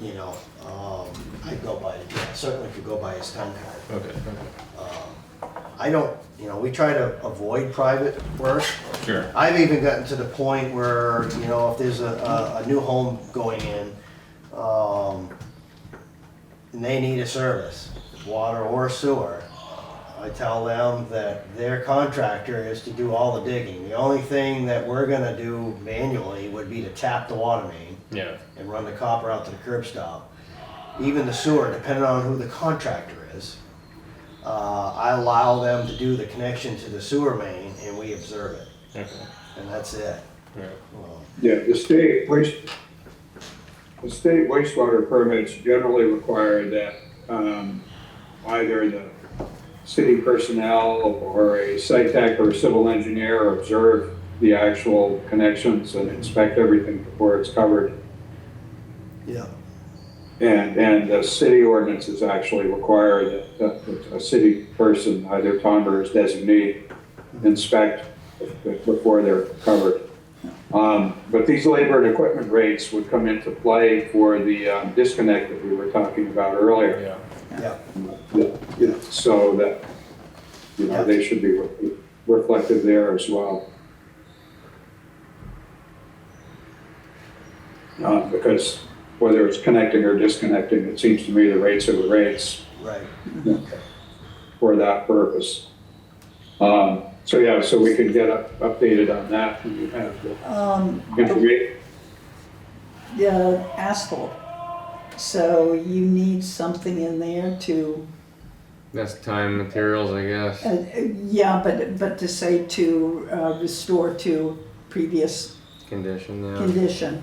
You know, I go by, certainly could go by his time card. Okay. I don't, you know, we try to avoid private work. Sure. I've even gotten to the point where, you know, if there's a new home going in, and they need a service, water or sewer, I tell them that their contractor is to do all the digging. The only thing that we're gonna do manually would be to tap the water main Yeah. and run the copper out to the curb stop. Even the sewer, depending on who the contractor is, I allow them to do the connection to the sewer main and we observe it, Okay. and that's it. Yeah. yeah, the state wastewater permits generally require that either the city personnel or a site tech or a civil engineer observe the actual connections and inspect everything before it's covered. Yeah. And the city ordinances actually require that a city person, either Tom or his designee, inspect before they're covered. But these labor and equipment rates would come into play for the disconnect that we were talking about earlier. Yeah. Yeah. So that, you know, they should be reflected there as well. Because whether it's connecting or disconnecting, it seems to me the rates are the rates Right. for that purpose. So yeah, so we can get updated on that when you have the information. asphalt. So you need something in there to, That's time materials, I guess. yeah, but to say to restore to previous Condition, yeah. condition.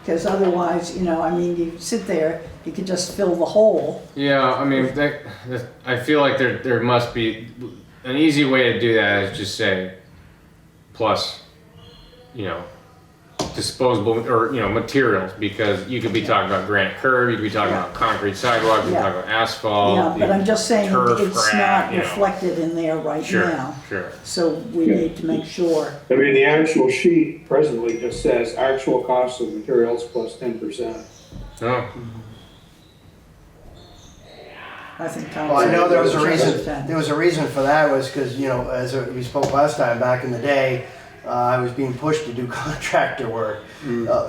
Because otherwise, I mean, you sit there, you could just fill the hole. Yeah, I mean, I feel like there must be an easy way to do that is just say plus, disposable or materials, because you could be talking about granite curb, you could be talking about concrete sidewalk, you could be talking about asphalt. Yeah, but I'm just saying turf, it's grass, not reflected in there right Sure, now. sure. So we need to make sure. I mean, the actual sheet presently just says actual cost of materials plus 10%. Oh, I think Tom. Well, I know there was a said reason, 10%. there was a reason for that was because, as we spoke last time, back in the day, I was being pushed to do contractor work.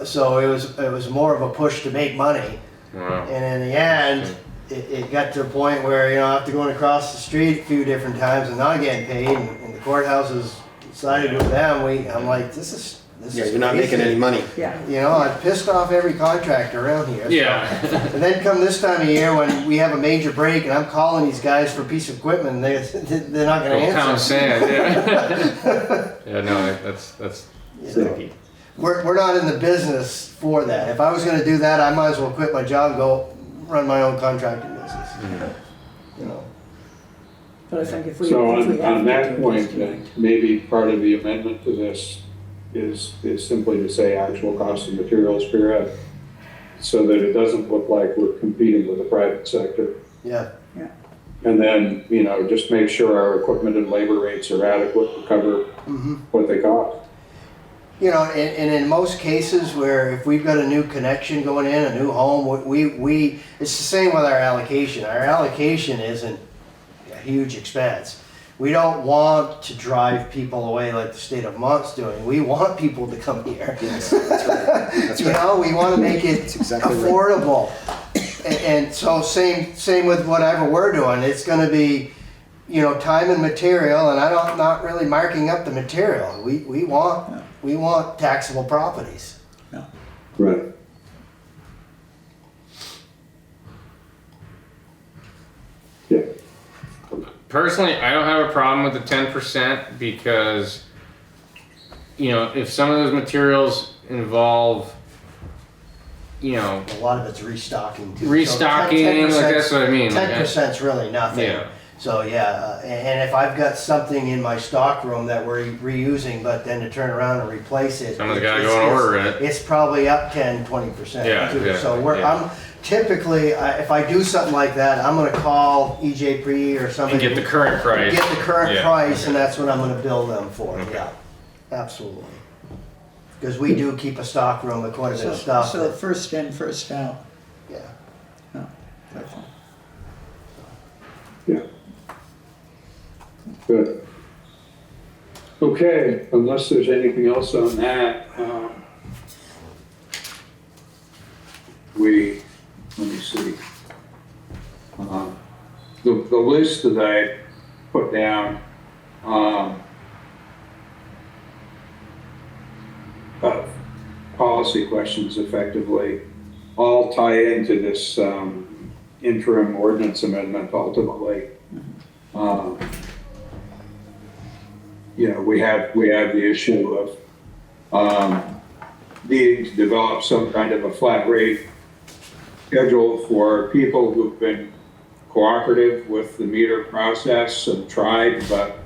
So it was more of a push to make money. wow. And in the end, it got to a point where, after going across the street a few different times and not getting paid, and the courthouses decided to do them, I'm like, this is Yeah, you're not making any money. Yeah. I pissed off every contractor around here. Yeah. And then come this time of year when we have a major break and I'm calling these guys for a piece of equipment and they're not gonna Go pound answer. sand, yeah. Yeah, no, that's sticky. We're not in the business for that. If I was gonna do that, I might as well quit my job and go run my own contracting business. But I think if we. So if we have on to that do point, this, then, maybe part of the amendment to this is simply to say actual cost of materials period, so that it doesn't look like we're competing with the private sector. Yeah. And then, just make sure our equipment and labor rates are adequate to cover what they cost. And in most cases where if we've got a new connection going in, a new home, we it's the same with our allocation. Our allocation isn't a huge expense. We don't want to drive people away like the state of Vermont's doing. We want people to come here. Yes, that's right. That's right. We want to make it That's exactly right. affordable. And so same with whatever we're doing. It's going to be, time and material, and I'm not really marking up the material. We want taxable properties. Right. Yeah. Personally, I don't have a problem with the 10% because, if some of those materials involve, A lot of it's restocking too. restocking, So like that's what I mean. Like, 10%'s really nothing. Yeah. So and if I've got something in my stock room that we're reusing, but then to turn around and replace it. Someone's gotta go and order it. It's probably up 10-20% Yeah, too. yeah, So yeah. I'm typically, if I do something like that, I'm gonna call EJ Pre or and somebody. get the current price. Get the current Yeah. price, and that's what I'm gonna bill them for, Okay. yeah, absolutely. Because we do keep a stock room with quite a bit of stuff. So first in, first out. Yeah. Yeah. Good. Okay, unless there's anything else on that, let me see. The list that I put down, of policy questions effectively all tie into this, interim ordinance amendment ultimately. We have the issue of needing to develop some kind of a flat rate schedule for people who've been cooperative with the meter process and tried, but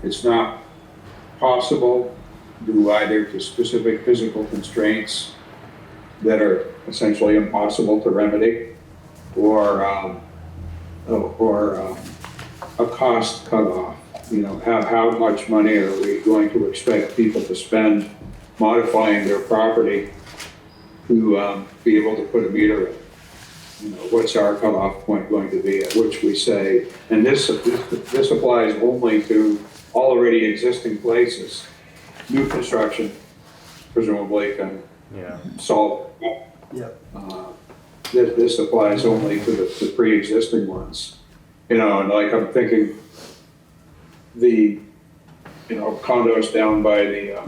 it's not possible due either to specific physical constraints that are essentially impossible to remedy, or a cost cutoff. How much money are we going to expect people to spend modifying their property to be able to put a meter in? What's our cutoff point going to be at which we say, and this applies only to already existing places. New construction presumably can solve it. Yep. This applies only to the pre-existing ones. And like I'm thinking the condos down by the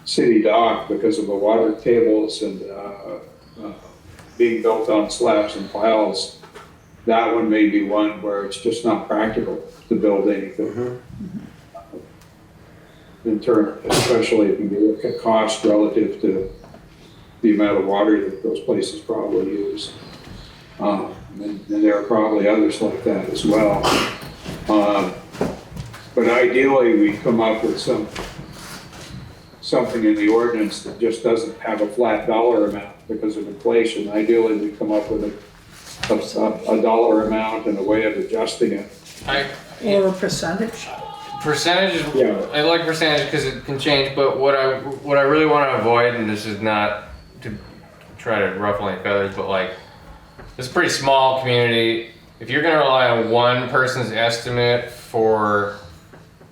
city dock because of the water tables and being built on slabs and piles, that one may be one where it's just not practical to build anything. In turn, especially if you look at cost relative to the amount of water that those places probably use. And there are probably others like that as well. But ideally, we come up with something in the ordinance that just doesn't have a flat dollar amount because of inflation. Ideally, we come up with a dollar amount and a way of adjusting it. Or a percentage. Percentages, Yeah. I like percentage because it can change, but what I really want to avoid, and this is not to try to ruffle any feathers, but like, it's a pretty small community. If you're gonna rely on one person's estimate for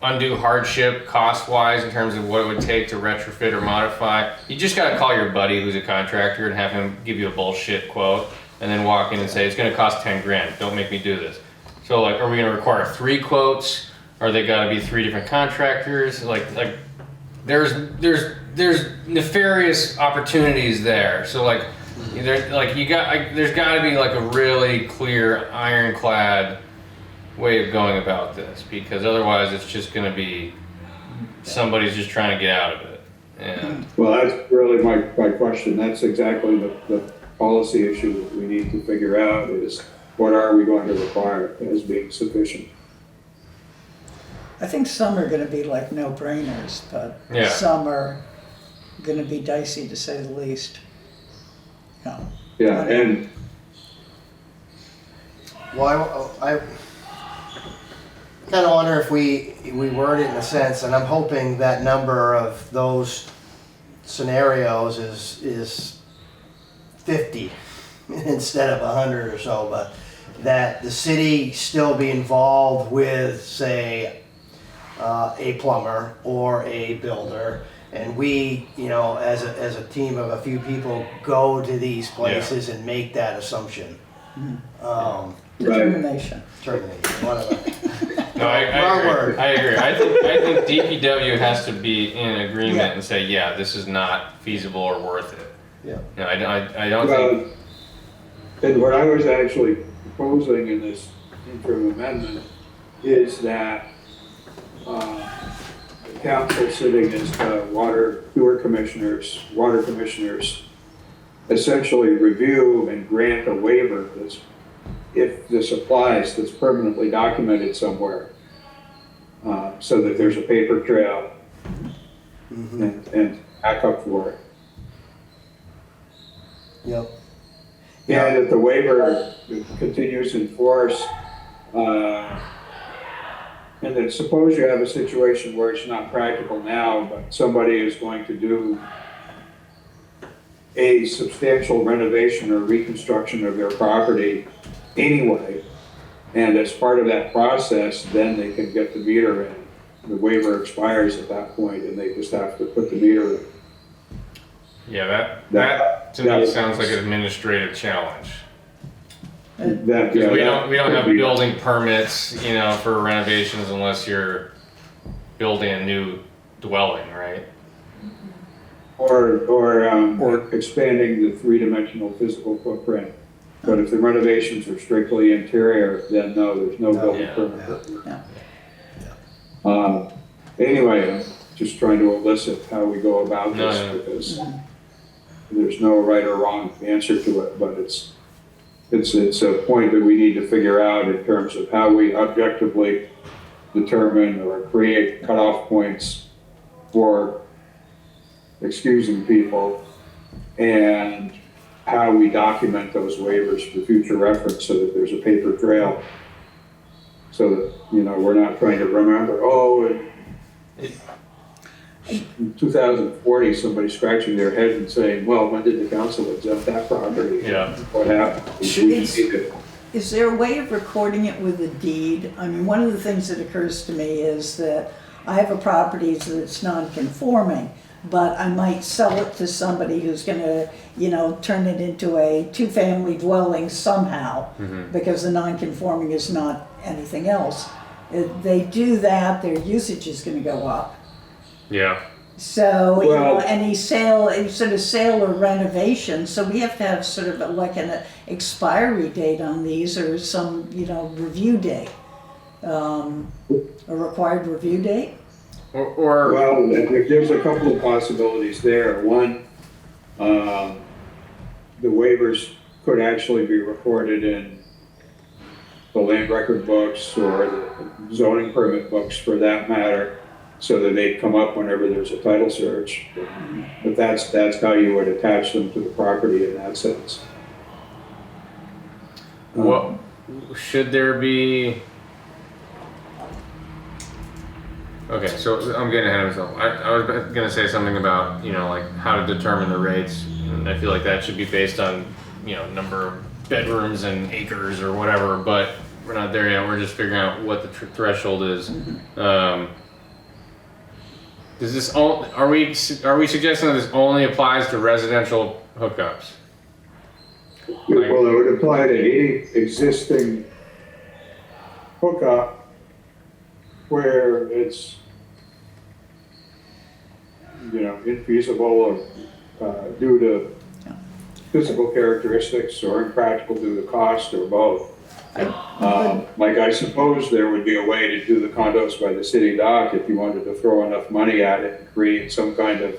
undue hardship cost-wise in terms of what it would take to retrofit or modify, you just gotta call your buddy who's a contractor and have him give you a bullshit quote and then walk in and say, it's gonna cost 10 grand, don't make me do this. So like, are we gonna require 3 quotes? Are they gotta be 3 different contractors? Like there's nefarious opportunities there. So like, there's gotta be like a really clear, ironclad way of going about this, because otherwise it's just gonna be somebody's just trying to get out of it. And Well, that's really my question. That's exactly the policy issue that we need to figure out is what are we going to require as being sufficient? I think some are gonna be like no-brainers, but Yeah. some are gonna be dicey to say the least. You know, Yeah, and Well, I kind of wonder if we word it in a sense, and I'm hoping that number of those scenarios is 50 instead of 100 or so, but that the city still be involved with, say, a plumber or a builder, and we, you know, as a team of a few people, go to these places and make that assumption. determination. Terminate, whatever. no, I Wrong agree. word. I agree. I think DPW has to be in agreement Yeah. and say, yeah, this is not feasible or worth it. Yeah. No, I don't think. and what I was actually proposing in this interim amendment is that the council sitting as the water commissioners, essentially review and grant a waiver that's, if this applies, that's permanently documented somewhere, so that there's a paper trail and back up for it. Yep. And if the waiver continues in force, and then suppose you have a situation where it's not practical now, but somebody is going to do a substantial renovation or reconstruction of their property anyway, and as part of that process, then they can get the meter in. The waiver expires at that point, and they just have to put the meter in. Yeah, that to me sounds like an administrative challenge. That, Because yeah, we don't have could be- building permits, you know, for renovations unless you're building a new dwelling, right? Or expanding the three-dimensional physical footprint. But if the renovations are strictly interior, then no, there's no building Yeah. permit. Yeah. Anyway, I'm just trying to elicit how we go about No, this, no. because there's no right or wrong answer to it, but it's a point that we need to figure out in terms of how we objectively determine or create cutoff points for excusing people, and how we document those waivers for future reference so that there's a paper trail. So that, you know, we're not trying to remember, in 2040, somebody scratching their head and saying, well, when did the council exempt that property? Yeah. What happened? We just need to- Is there a way of recording it with a deed? I mean, one of the things that occurs to me is that I have a property that's non-conforming, but I might sell it to somebody who's gonna, you know, turn it into a two-family dwelling somehow, because the non-conforming is not anything else. If they do that, their usage is gonna go up. Yeah. So, you know, Well- any sale, sort of sale or renovation, so we have to have sort of like an expiry date on these or some, you know, review date. A required review date? Or Well, there's a couple of possibilities there. One, the waivers could actually be recorded in the land record books or the zoning permit books for that matter, so that they come up whenever there's a title search. But that's how you would attach them to the property in that sense. what should there be? Okay, so I'm getting ahead of myself. I was gonna say something about, you know, like how to determine the rates, and I feel like that should be based on, you know, number of bedrooms and acres or whatever. But we're not there yet. We're just figuring out what the threshold is. Does this are we suggesting that this only applies to residential hookups? Well, it would apply to any existing hookup where it's, you know, infeasible or due to physical characteristics or impractical due to cost or both. Like I suppose there would be a way to do the condos by the city dock if you wanted to throw enough money at it and create some kind of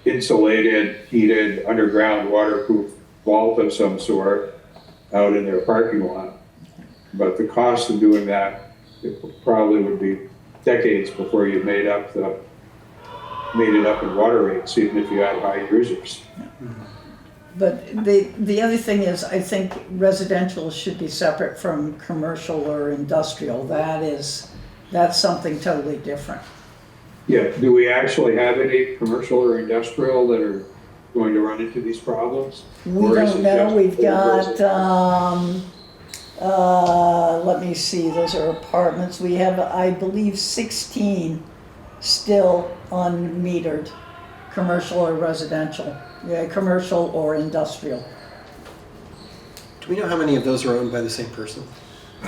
insulated, heated, underground, waterproof vault of some sort out in their parking lot. But the cost of doing that, it probably would be decades before you made it up in water rates, even if you had high users. But the other thing is, I think residential should be separate from commercial or industrial. That's something totally different. Yeah, do we actually have any commercial or industrial that are going to run into these problems? We Or is don't it know, just we've residential? got, let me see, those are apartments. We have, I believe, 16 still unmetered, commercial or residential. Yeah, commercial or industrial. Do we know how many of those are owned by the same person?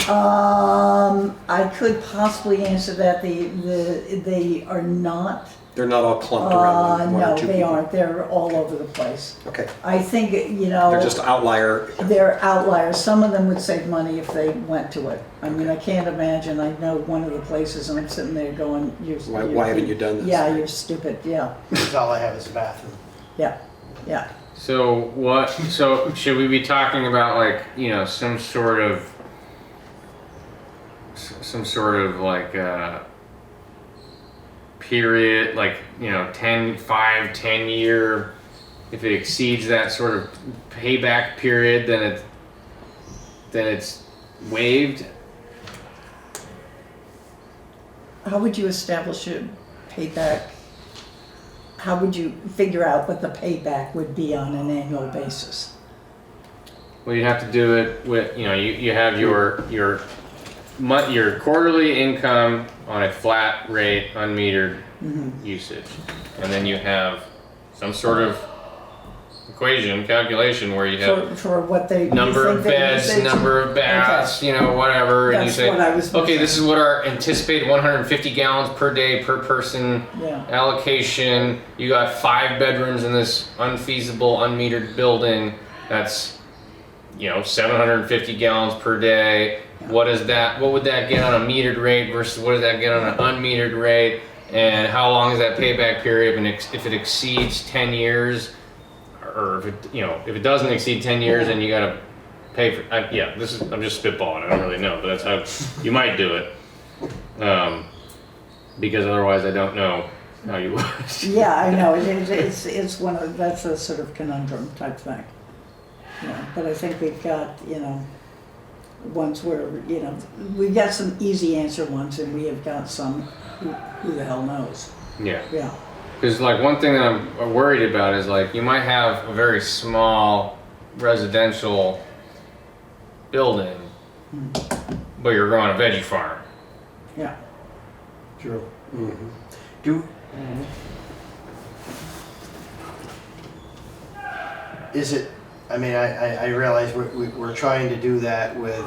I could possibly answer that. They are not. They're not all clumped around one or No, two they people. aren't. They're all over the place. Okay, I think, you know. they're just outlier. They're outliers. Some of them would save money if they went to it. I mean, I can't imagine. I know one of the places and I'm sitting there going, Why haven't you done this? Yeah, you're stupid. Yeah, That's all I have is a bathroom. yeah, yeah. So should we be talking about, like, you know, some sort of like period, like, you know, 10 year, if it exceeds that sort of payback period, then it's waived? How would you establish a payback? How would you figure out what the payback would be on an annual basis? Well, you have to do it with, you know, you have your quarterly income on a flat rate, unmetered usage. And then you have some sort of equation, calculation where you have For what they. you number think of they beds, usage? number of baths, you know, whatever. And you That's say, what I was okay, missing. this is what our anticipated 150 gallons per day per person Yeah. allocation. You got 5 bedrooms in this unfeasible, unmetered building. That's, you know, 750 gallons per day. What would that get on a metered rate versus what does that get on an unmetered rate? And how long is that payback period? And if it exceeds 10 years, or if it doesn't exceed 10 years, then you gotta pay for, I'm just spitballing, I don't really know, but that's how you might do it. Because otherwise I don't know how you would. Yeah, I know, it's one of, that's a sort of conundrum type thing. Yeah, but I think we've got, you know, ones where, you know, we've got some easy answer ones and we have got some, who the hell knows? Yeah. Yeah. Because, like, one thing that I'm worried about is, like, you might have a very small residential building, but you're growing a veggie farm. Yeah. True. Mm-hmm. Is it, I mean, I realize we're trying to do that with,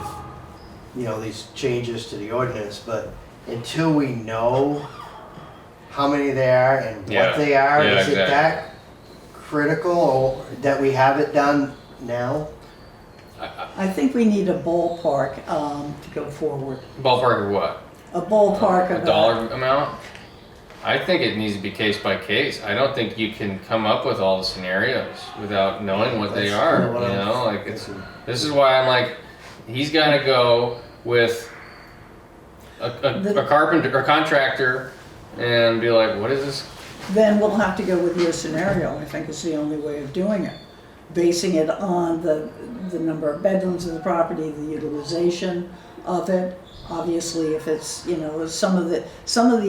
you know, these changes to the ordinance, but until we know how many there are and Yeah. what they are? Yeah, Is it exactly. that critical or that we have it done now? I think we need a ballpark to go forward. Ballpark of what? A ballpark A of dollar amount? I think it needs to be case by case. I don't think you can come up with all the scenarios without knowing what they That's are. kinda what You I'm know, like it's. thinking. This is why I'm like, he's got to go with a carpenter or contractor and be like, what is this? Then we'll have to go with your scenario, I think is the only way of doing it. Basing it on the number of bedrooms of the property, the utilization of it. Obviously, if it's, you know, some of the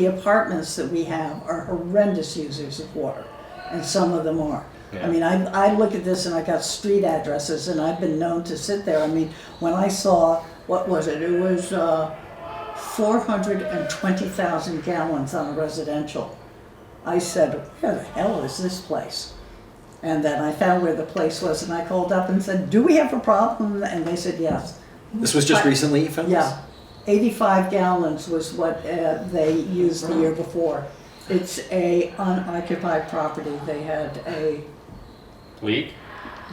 apartments that we have are horrendous users of water, and some of them are. Yeah. I mean, I look at this and I got street addresses, and I've been known to sit there. I mean, when I saw, what was it? It was 420,000 gallons on a residential. I said, where the hell is this place? And then I found where the place was, and I called up and said, do we have a problem? And they said, yes. This was just recently you found this? Yeah, 85 gallons was what they used the year before. It's a unoccupied property. They had a, Leak?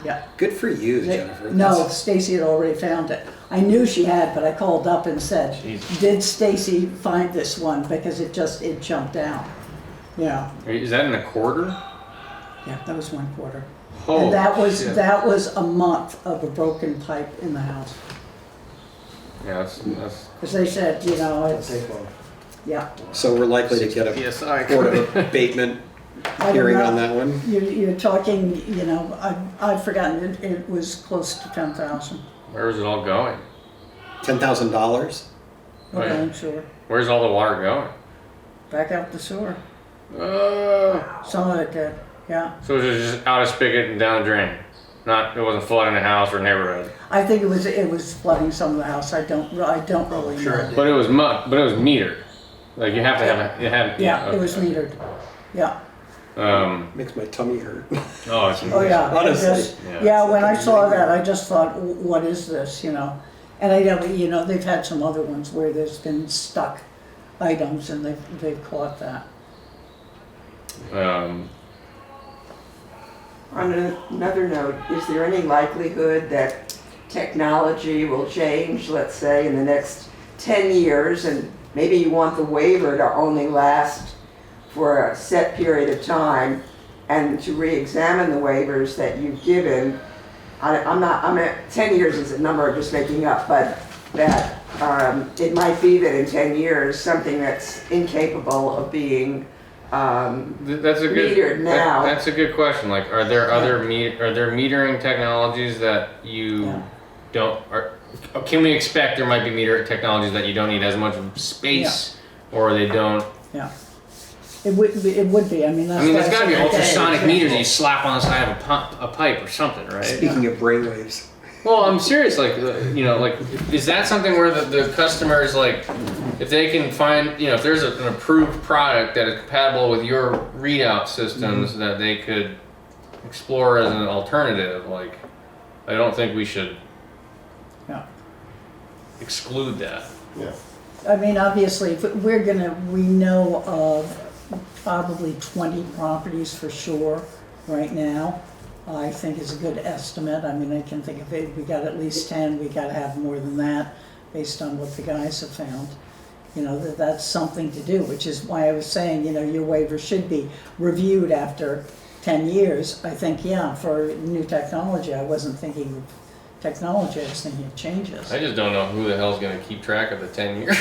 yeah. Good for you, Jennifer. No, Stacy had already found it. I knew she had, but I called up and said, Jeez. did Stacy find this one? Because it jumped down. Yeah, Is that in a quarter? yeah, that was 1 quarter. Oh, And that shit. was a month of a broken pipe in the house. Yeah, that's Because they said, you know, I'll it's, take one. yeah. So we're likely to get a PSI. court of abatement I don't hearing know. on that one. You're talking, you know, I've forgotten, it was close to 10,000. Where is it all going? $10,000? Right. Okay, I'm sure. Where's all the water going? Back out the sewer. Uh, Some of it did, yeah. so it was just out of spigot and down the drain. It wasn't flooding a house or neighborhood. I think it was flooding some of the house. I don't really Sure it know. did. But it was metered. Like you have to have Yeah, it was okay. metered. Yeah. Makes my tummy hurt. Oh, it's Oh, yeah. It Honestly. just- Yeah. Yeah, when I saw that, I just thought, what is this, you know? And I know, you know, they've had some other ones where there's been stuck items and they've caught that. On another note, is there any likelihood that technology will change, let's say, in the next 10 years, and maybe you want the waiver to only last for a set period of time, and to re-examine the waivers that you've given? I'm at 10 years is a number I'm just making up, but that it might be that in 10 years, something that's incapable of being That's a good. metered now. That's a good question. Like, are there are there metering technologies that you Yeah. don't? Can we expect there might be meter technologies that you don't need as much space, or they don't? Yeah. It would be, I mean, that's. I mean, why there's got to be said, okay, ultrasonic it's meters that simple. you slap on the side of a pipe or something, right? Speaking of brainwaves. Well, I'm serious. Like, you know, like, is that something where the customers, like, if they can find, you know, if there's an approved product that is compatible with your readout systems that they could explore as an alternative, like, I don't think we should Yeah. exclude that. Yeah. I mean, obviously, if we know of probably 20 properties for sure right now. I think is a good estimate. I mean, I can think of it, we got at least 10, we gotta have more than that based on what the guys have found. You know, that's something to do, which is why I was saying, you know, your waiver should be reviewed after 10 years. I think, yeah, for new technology, I wasn't thinking of technology, I was thinking of changes. I just don't know who the hell's going to keep track of the 10 years.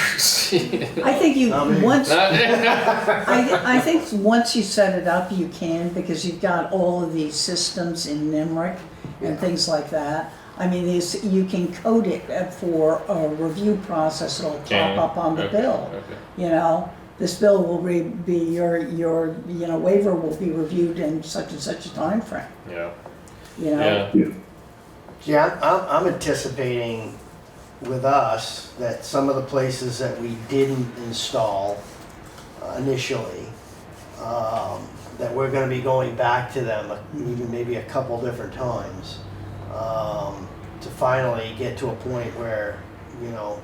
I think Not me. I think once you set it up, you can, because you've got all of these systems in NIMRIC and things like that. I mean, you can code it for a review process, it'll pop up on the bill. Okay. You know, this bill will be your, you know, waiver will be reviewed in such and such a time frame. Yeah. You know? Yeah. Yeah, I'm anticipating with us that some of the places that we didn't install initially, that we're gonna be going back to them even maybe a couple different times, to finally get to a point where, you know,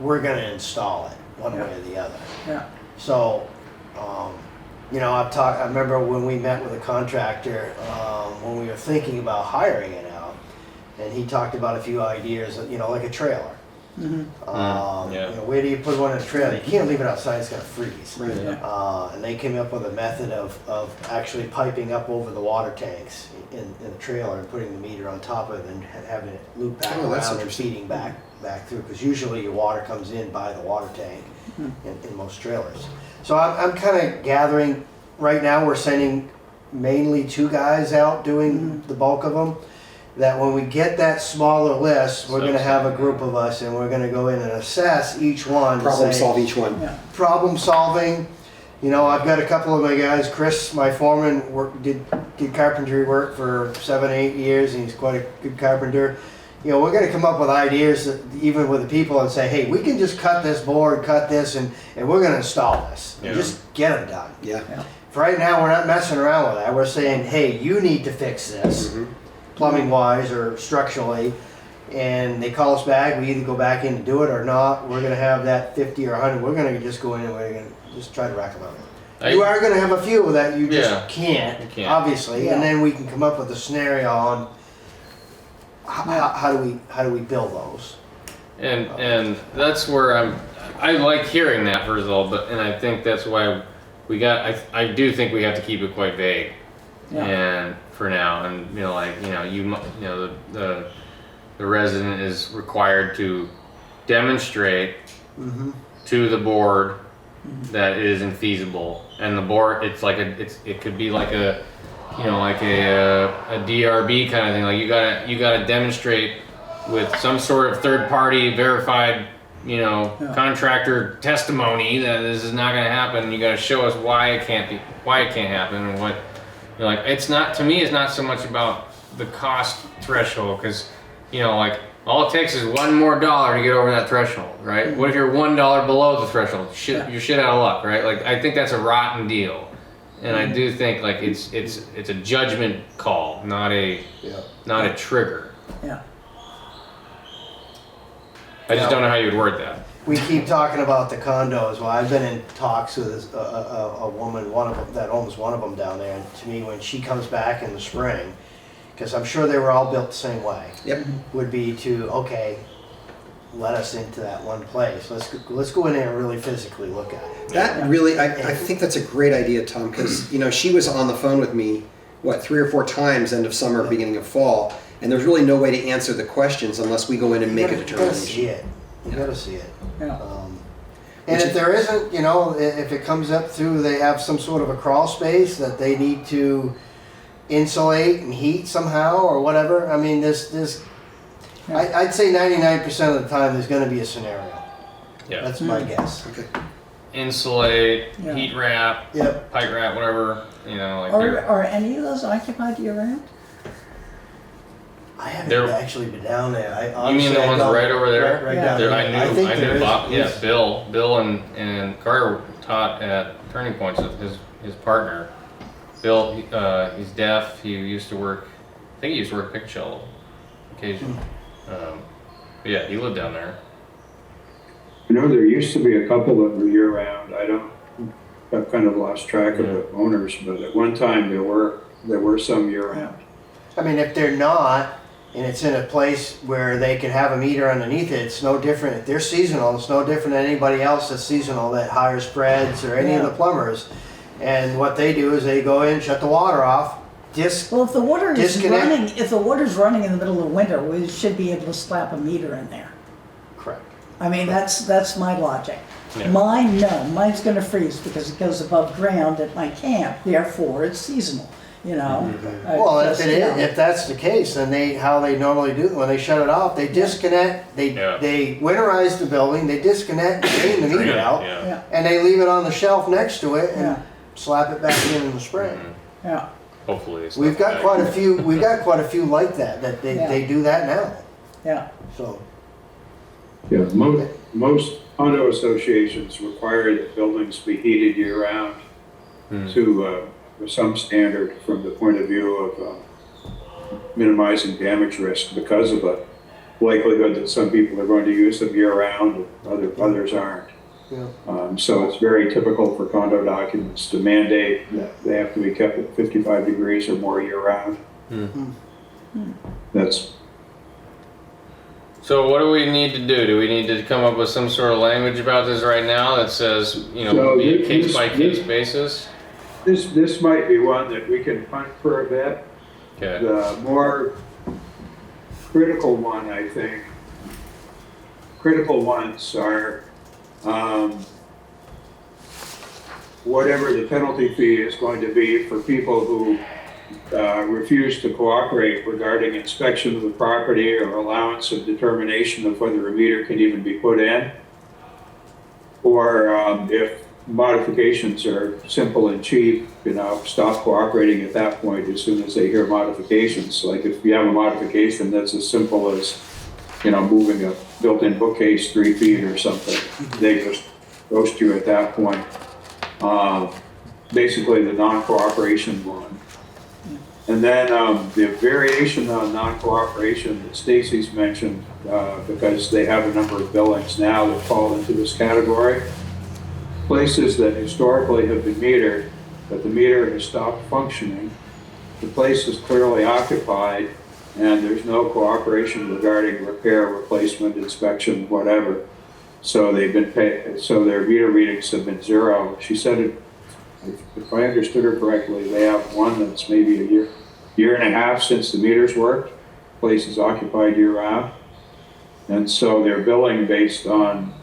we're gonna install it one way or the other. Yeah. So You know, I remember when we met with a contractor, when we were thinking about hiring it out, and he talked about a few ideas, you know, like a trailer. Yeah. You know, where do you put one in a trailer? You can't leave it outside, it's gonna freeze. Right. And they came up with a method of actually piping up over the water tanks in the trailer and putting the meter on top of it and having it loop back Oh, that's around and interesting. feeding back through, because usually your water comes in by the water tank in most trailers. So I'm kind of gathering, right now we're sending mainly 2 guys out doing the bulk of them. That when we get that smaller list, we're gonna have a group of us and we're gonna go in and assess each one. to Problem say, solve each one. Yeah. Problem solving. You know, I've got a couple of my guys, Chris, my foreman, did carpentry work for 7, 8 years, and he's quite a good carpenter. You know, we're gonna come up with ideas, even with the people, and say, hey, we can just cut this board, cut this, and we're gonna install this. And Yeah. just get them done. Yeah. For right now, we're not messing around with that. We're saying, hey, you need to fix this, plumbing wise or structurally. And they call us back, we either go back in to do it or not. We're gonna have that 50 or 100, we're gonna just go in and we're gonna just try to rack them out. You are gonna have a few that you Yeah. just can't, You can't. obviously, Yeah. and then we can come up with a scenario on how do we build those. And that's where I like hearing that first of all, and I think that's why I do think we have to keep it quite vague. Yeah. And for now, and you know, like, the resident is required to demonstrate to the board that it is infeasible, and the board, it could be like a DRB kind of thing. Like you gotta demonstrate with some sort of third party verified, contractor testimony that this is not gonna happen. You gotta show us why it can't happen, and what, it's not, to me, it's not so much about the cost threshold, because, all it takes is $1 more to get over that threshold, right? What if you're $1 below the threshold? You're shit out of luck, right? Like, I think that's a rotten deal. And I do think it's a judgment call, not a trigger. Yeah. I just don't know how you would word that. We keep talking about the condos. Well, I've been in talks with a woman, one of them that owns one of them down there, and to me, when she comes back in the spring, because I'm sure they were all built the same way. Yep. Would be to, okay, let us into that one place. Let's go in there and really physically look at it. That really, I think that's a great idea, Tom, because, she was on the phone with me, 3 or 4 times, end of summer, beginning of fall, and there's really no way to answer the questions unless we go in and make a You gotta see determination. it. You gotta see it. Yeah. And if there isn't, if it comes up through, they have some sort of a crawl space that they need to insulate and heat somehow or whatever. I mean, I'd say 99% of the time there's going to be a scenario. Yeah. That's my guess. Okay. Insulate, Yeah. heat wrap, Yep. pipe wrap, whatever, they're- Are any of those occupied year round? I haven't There- actually been down there. You mean the ones right over there? Right Yeah. down there. I think knew there Bob, is. Bill and Carter taught at Turning Points with his partner. Bill, he's deaf. He used to work, I think he used to work pick shovel occasionally. But yeah, he lived down there. There used to be a couple that were year-round. I've kind of lost track of the owners, but at one time there were some year-round. I mean, if they're not, and it's in a place where they can have a meter underneath it, it's no different. If they're seasonal, it's no different than anybody else that's seasonal that hires spreads or any of the plumbers. And what they do is they go in, shut the water off, Well, if the water is Disconnect. running in the middle of winter, we should be able to slap a meter in there. correct. I mean, that's my logic. Yeah. Mine, no, mine's gonna freeze because it goes above ground at my camp, therefore it's seasonal, Well, if just, it is, if that's the case, then how they normally do it, when they shut it off, they disconnect, they winterize the building, they disconnect, drain the meter out, Yeah. Yeah, and they leave it on the shelf next to it yeah, and slap it back in the spring. yeah, Hopefully. it's We've not got bad. quite a few like that Yeah. they do that now, yeah, so. Yeah, most condo associations require that buildings be heated year-round to some standard from the point of view of minimizing damage risk because of the likelihood that some people are going to use them year-round and others aren't. So it's very typical for condo documents to mandate that they have to be kept at 55 degrees or more year-round. That's, So what do we need to do? Do we need to come up with some sort of language about this right now that says, you know, So it'll be a this- case-by-case basis? this might be one that we can punt for a bit. Okay. The more critical one, I think, critical ones are, whatever the penalty fee is going to be for people who refuse to cooperate regarding inspection of the property or allowance of determination of whether a meter can even be put in. Or if modifications are simple and cheap, you know, stop cooperating at that point as soon as they hear modifications. Like if you have a modification that's as simple as, you know, moving a built-in bookcase 3 feet or something, they just ghost you at that point. Basically the non-cooperation one. And then the variation on non-cooperation that Stacy's mentioned, because they have a number of buildings now that fall into this category. Places that historically have been metered, but the meter has stopped functioning. The place is clearly occupied and there's no cooperation regarding repair, replacement, inspection, whatever. So they've been paid, so their meter readings have been 0. She said it, if I understood her correctly, they have one that's maybe a year and a half since the meters worked. Place is occupied year round. And so they're billing based on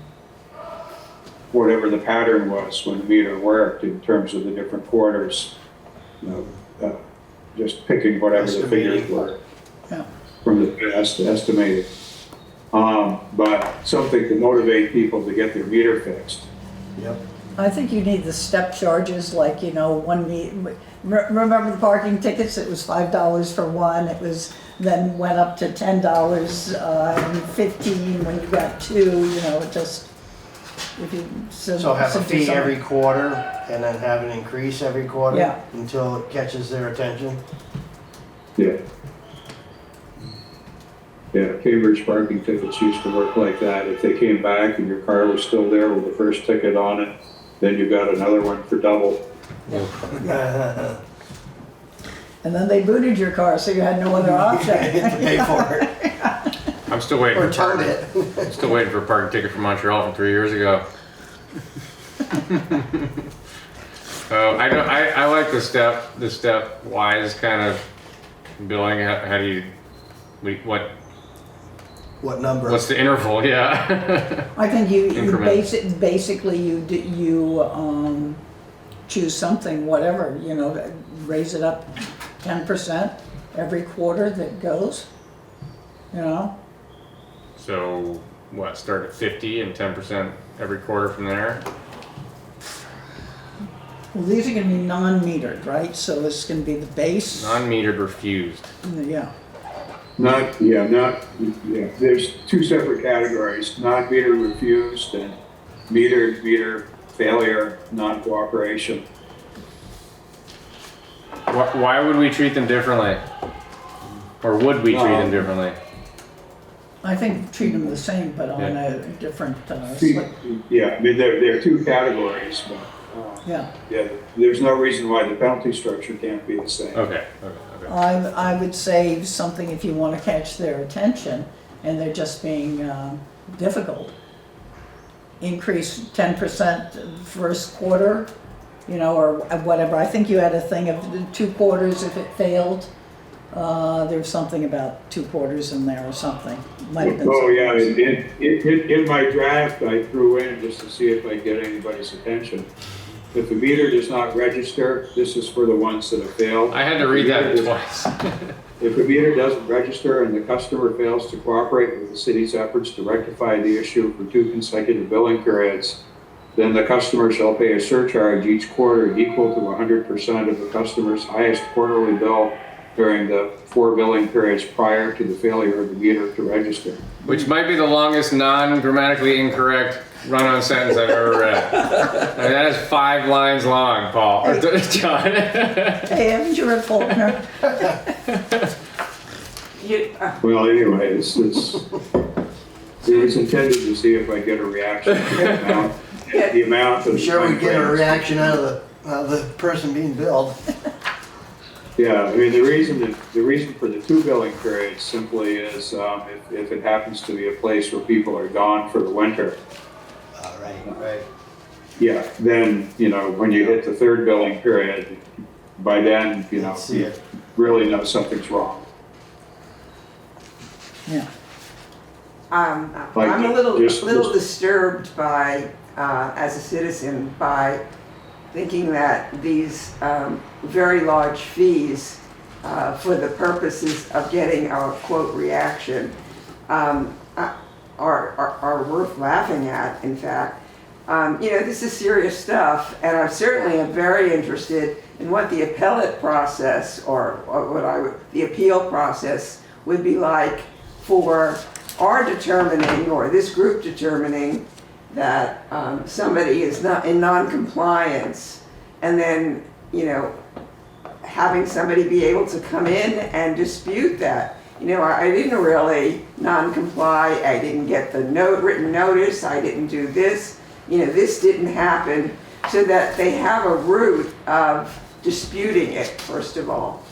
whatever the pattern was when the meter worked in terms of the different quarters. You know, just picking whatever the figures were from the past, estimated. But something to motivate people to get their meter fixed. Yep. I think you need the step charges, like, you know, remember the parking tickets? It was $5 for one. It was, then went up to $10 and $15 when you got 2, you know, it just, if you. So have a fee every quarter and then have an increase every quarter? Yeah. Until it catches their attention? Yeah. Yeah, Cambridge parking tickets used to work like that. If they came back and your car was still there with the first ticket on it, then you got another one for double. And then they booted your car, so you had no other option. You had to pay for it. I'm still waiting Or for towed parking. it. Still waiting for a parking ticket from Montreal from 3 years ago. I like the stepwise kind of billing. How do you, What number? what's the interval? Yeah. I think you Increment. basically you choose something, whatever, you know, raise it up 10% every quarter that goes, you know? So what? Start at 50 and 10% every quarter from there. Well, these are gonna be non-metered, right? So it's gonna be the base, Non-metered refused. yeah. There's 2 separate categories, non-meter refused and meter failure, non-cooperation. Why would we treat them differently? Or would we treat them differently? I think treat them the same, but on a different, Yeah, I mean, there are 2 categories, but, yeah. yeah, there's no reason why the penalty structure can't be the same. Okay. I would say something if you want to catch their attention and they're just being difficult. Increase 10% first quarter, you know, or whatever. I think you had a thing of 2 quarters if it failed. There's something about 2 quarters in there or something. Might have been Oh, something yeah, else. in my draft, I threw in just to see if I get anybody's attention. If the meter does not register, this is for the ones that have failed. I had to read that twice. If the meter doesn't register and the customer fails to cooperate with the city's efforts to rectify the issue for 2 consecutive billing periods, then the customer shall pay a surcharge each quarter equal to 100% of the customer's highest quarterly bill during the 4 billing periods prior to the failure of the meter to register. Which might be the longest non-grammatically incorrect run-on sentence I've ever read. I mean, that is 5 lines long, Paul. Or John. Hey, haven't you read Faulkner? Well, anyway, it was intended to see if I get a reaction. the amount of. I'm sure we get a timeframes. reaction out of the person being billed. Yeah, I mean, the reason for the 2 billing periods simply is, if it happens to be a place where people are gone for the winter, Right. yeah, then, when you hit the 3rd billing period, by then, See you it. really know something's wrong. Yeah. Like, I'm a little just- disturbed by, as a citizen, by thinking that these very large fees for the purposes of getting a quote reaction are worth laughing at, in fact. This is serious stuff, and I certainly am very interested in what the appellate process or the appeal process would be like for our determining, or this group determining, that somebody is not in non-compliance, and then, having somebody be able to come in and dispute that. I didn't really non-comply, I didn't get the written notice, I didn't do this, this didn't happen, so that they have a route of disputing it, first of all.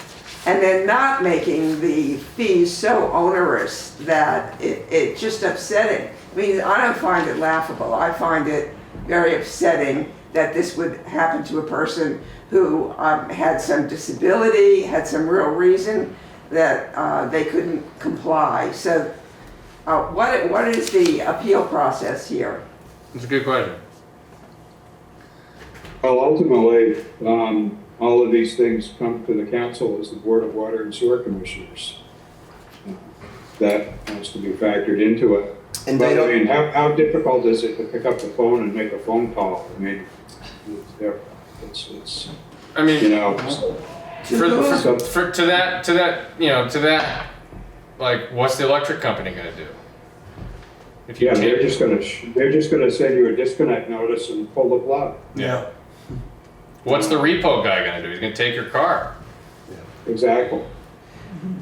And then not making the fees so onerous that it's just upsetting. I mean, I don't find it laughable. I find it very upsetting that this would happen to a person who had some disability, had some real reason that they couldn't comply. So what is the appeal process here? That's a good question. Well, ultimately, all of these things come to the council as the Board of Water and Sewer Commissioners. That has to be factored into it. And But they I don't, mean, how difficult is it to pick up the phone and make a phone call? I mean, it's I mean, so- to that, like, what's the electric company gonna do? If you yeah, take, they're just gonna send you a disconnect notice and pull the plug. yeah. What's the repo guy gonna do? He's gonna take your car. Exactly.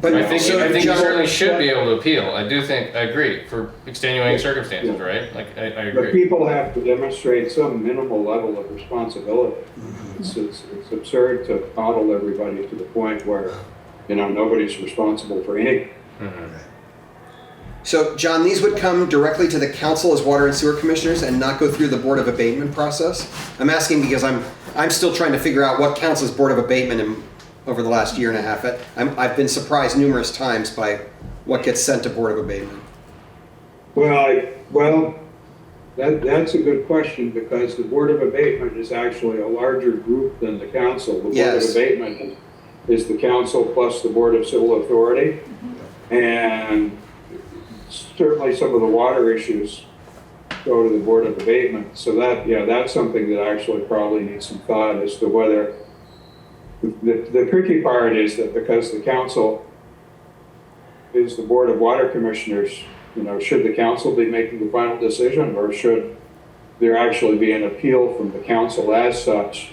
but I think so, you John, certainly should be able to appeal. I agree, for extenuating circumstances, right? Like, I But agree. people have to demonstrate some minimal level of responsibility. It's absurd to coddle everybody to the point where, nobody's responsible for anything. So, John, these would come directly to the council as water and sewer commissioners and not go through the board of abatement process? I'm asking because I'm still trying to figure out what counts as board of abatement over the last year and a half. I've been surprised numerous times by what gets sent to board of abatement. Well, that's a good question, because the Board of Abatement is actually a larger group than the council. The Board Yes. of Abatement is the council plus the Board of Civil Authority. And certainly some of the water issues go to the Board of Abatement. So that's something that actually probably needs some thought as to whether, the tricky part is that because the council is the Board of Water Commissioners, should the council be making the final decision, or should there actually be an appeal from the council as such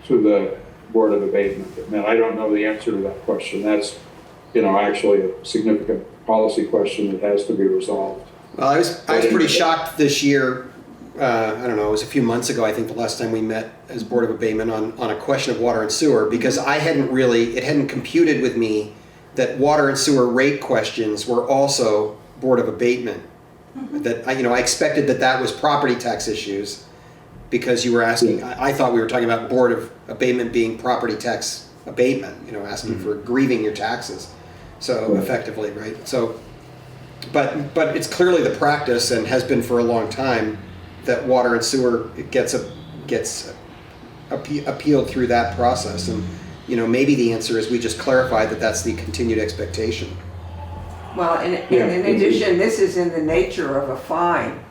to the Board of Abatement? And I don't know the answer to that question. That's, actually a significant policy question that has to be resolved. Well, I was pretty shocked this year. I don't know, it was a few months ago, I think, the last time we met as Board of Abatement on a question of water and sewer, because it hadn't computed with me that water and sewer rate questions were also Board of Abatement. That, I expected that was property tax issues, because you were asking, I thought we were talking about Board of Abatement being property tax abatement, asking for grieving your taxes. So effectively, right? So, but it's clearly the practice, and has been for a long time, that water and sewer gets appealed through that process. And, maybe the answer is we just clarify that that's the continued expectation. Well, in addition, this is in the nature of a fine.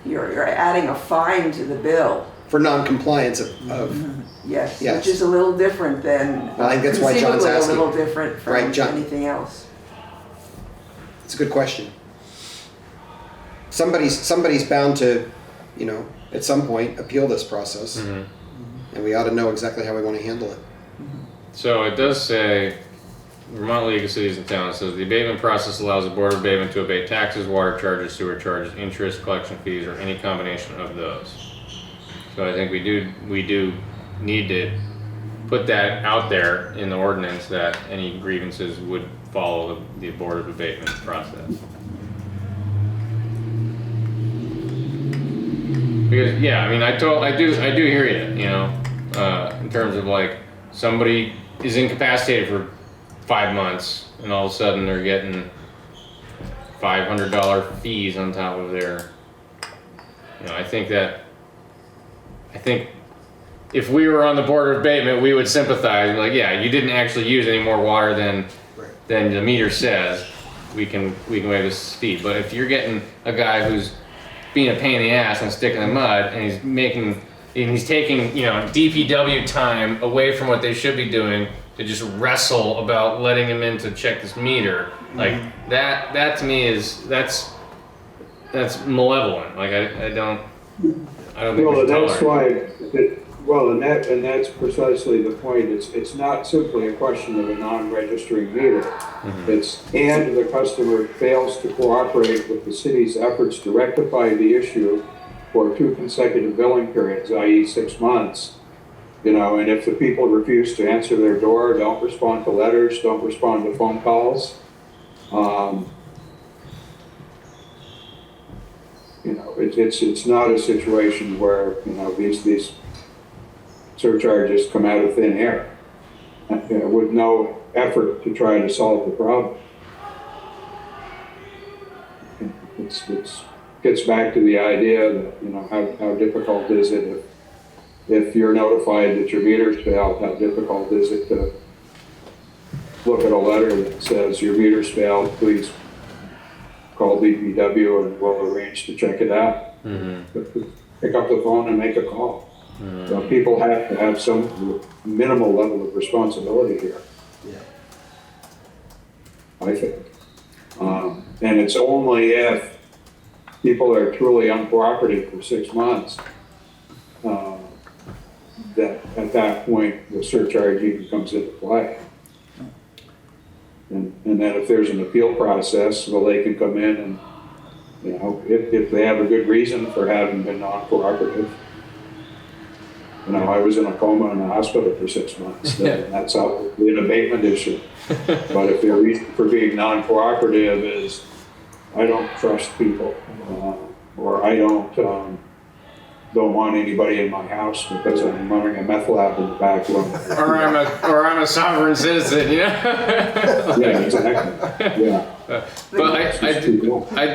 You're adding a fine to the bill. For non-compliance of Yes, Yes. which is a little different than, Well, I think that's why John's conceivably a asking. little different from Right, John. anything else. it's a good question. Somebody's bound to, at some point appeal this process, and we ought to know exactly how we want to handle it. So it does say, Vermont League of Cities and Towns says the abatement process allows the Board of Abatement to abate taxes, water charges, sewer charges, interest, collection fees, or any combination of those. So I think we do need to put that out there in the ordinance that any grievances would follow the Board of Abatement process. Because yeah, I mean, I do hear you, you know, in terms of like somebody is incapacitated for 5 months and all of a sudden they're getting $500 fees on top of their, you know, I think if we were on the Board of Abatement, we would sympathize, like, yeah, you didn't actually use any more water than the meter says. We can waive this fee. But if you're getting a guy who's being a pain in the ass and sticking in the mud, and he's taking, you know, DPW time away from what they should be doing to just wrestle about letting him in to check this meter, like that to me that's malevolent. Like I don't think Well, we should that's tolerate it. why, and that's precisely the point. It's not simply a question of a non-registering meter. And the customer fails to cooperate with the city's efforts to rectify the issue for 2 consecutive billing periods, i.e. 6 months. You know, and if the people refuse to answer their door, don't respond to letters, don't respond to phone calls, you know, it's not a situation where, you know, these surcharges come out of thin air, you know, with no effort to try to solve the problem. It gets back to the idea that, you know, how difficult is it if you're notified that your meter's failed, how difficult is it to look at a letter that says your meter's failed, please call DPW and we'll arrange to check it out. Pick up the phone and make a call. So people have to have some minimal level of responsibility here. Yeah. I think. And it's only if people are truly uncooperative for 6 months that at that point the surcharge even comes into play. And then if there's an appeal process, well, they can come in and, you know, if they have a good reason for having been non-cooperative. You know, I was in a coma in the hospital for 6 months. That's obviously an abatement issue. But if their reason for being non-cooperative is, I don't trust people, or I don't want anybody in my house because I'm running a meth lab in the back room. or I'm a sovereign citizen, you know? Yeah, exactly. Yeah. But I